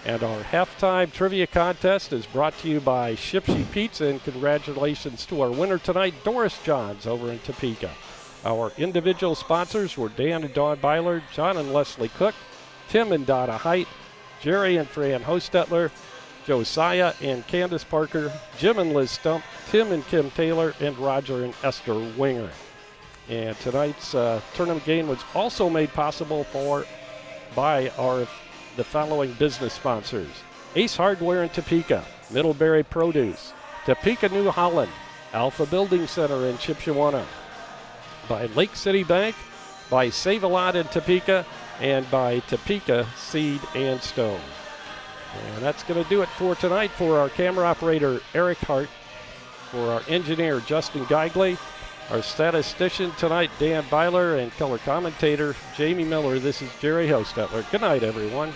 Speaker 4: And our halftime trivia contest is brought to you by Shipsy Pizza, and congratulations to our winner tonight, Doris Johns over in Topeka. Our individual sponsors were Dan and Dawn Byler, John and Leslie Cook, Tim and Donna Height, Jerry and Fran Hostetler, Josiah and Candace Parker, Jim and Liz Stump, Tim and Kim Taylor, and Roger and Esther Winger. And tonight's tournament game was also made possible by the following business sponsors: Ace Hardware in Topeka, Middlebury Produce, Topeka New Holland, Alpha Building Center in Shipshewana, by Lake City Bank, by Save-A-Lot in Topeka, and by Topeka Seed and Stone. And that's going to do it for tonight. For our camera operator, Eric Hart, for our engineer, Justin Geigley, our statistician tonight, Dan Byler, and color commentator, Jamie Miller, this is Jerry Hostetler. Good night, everyone.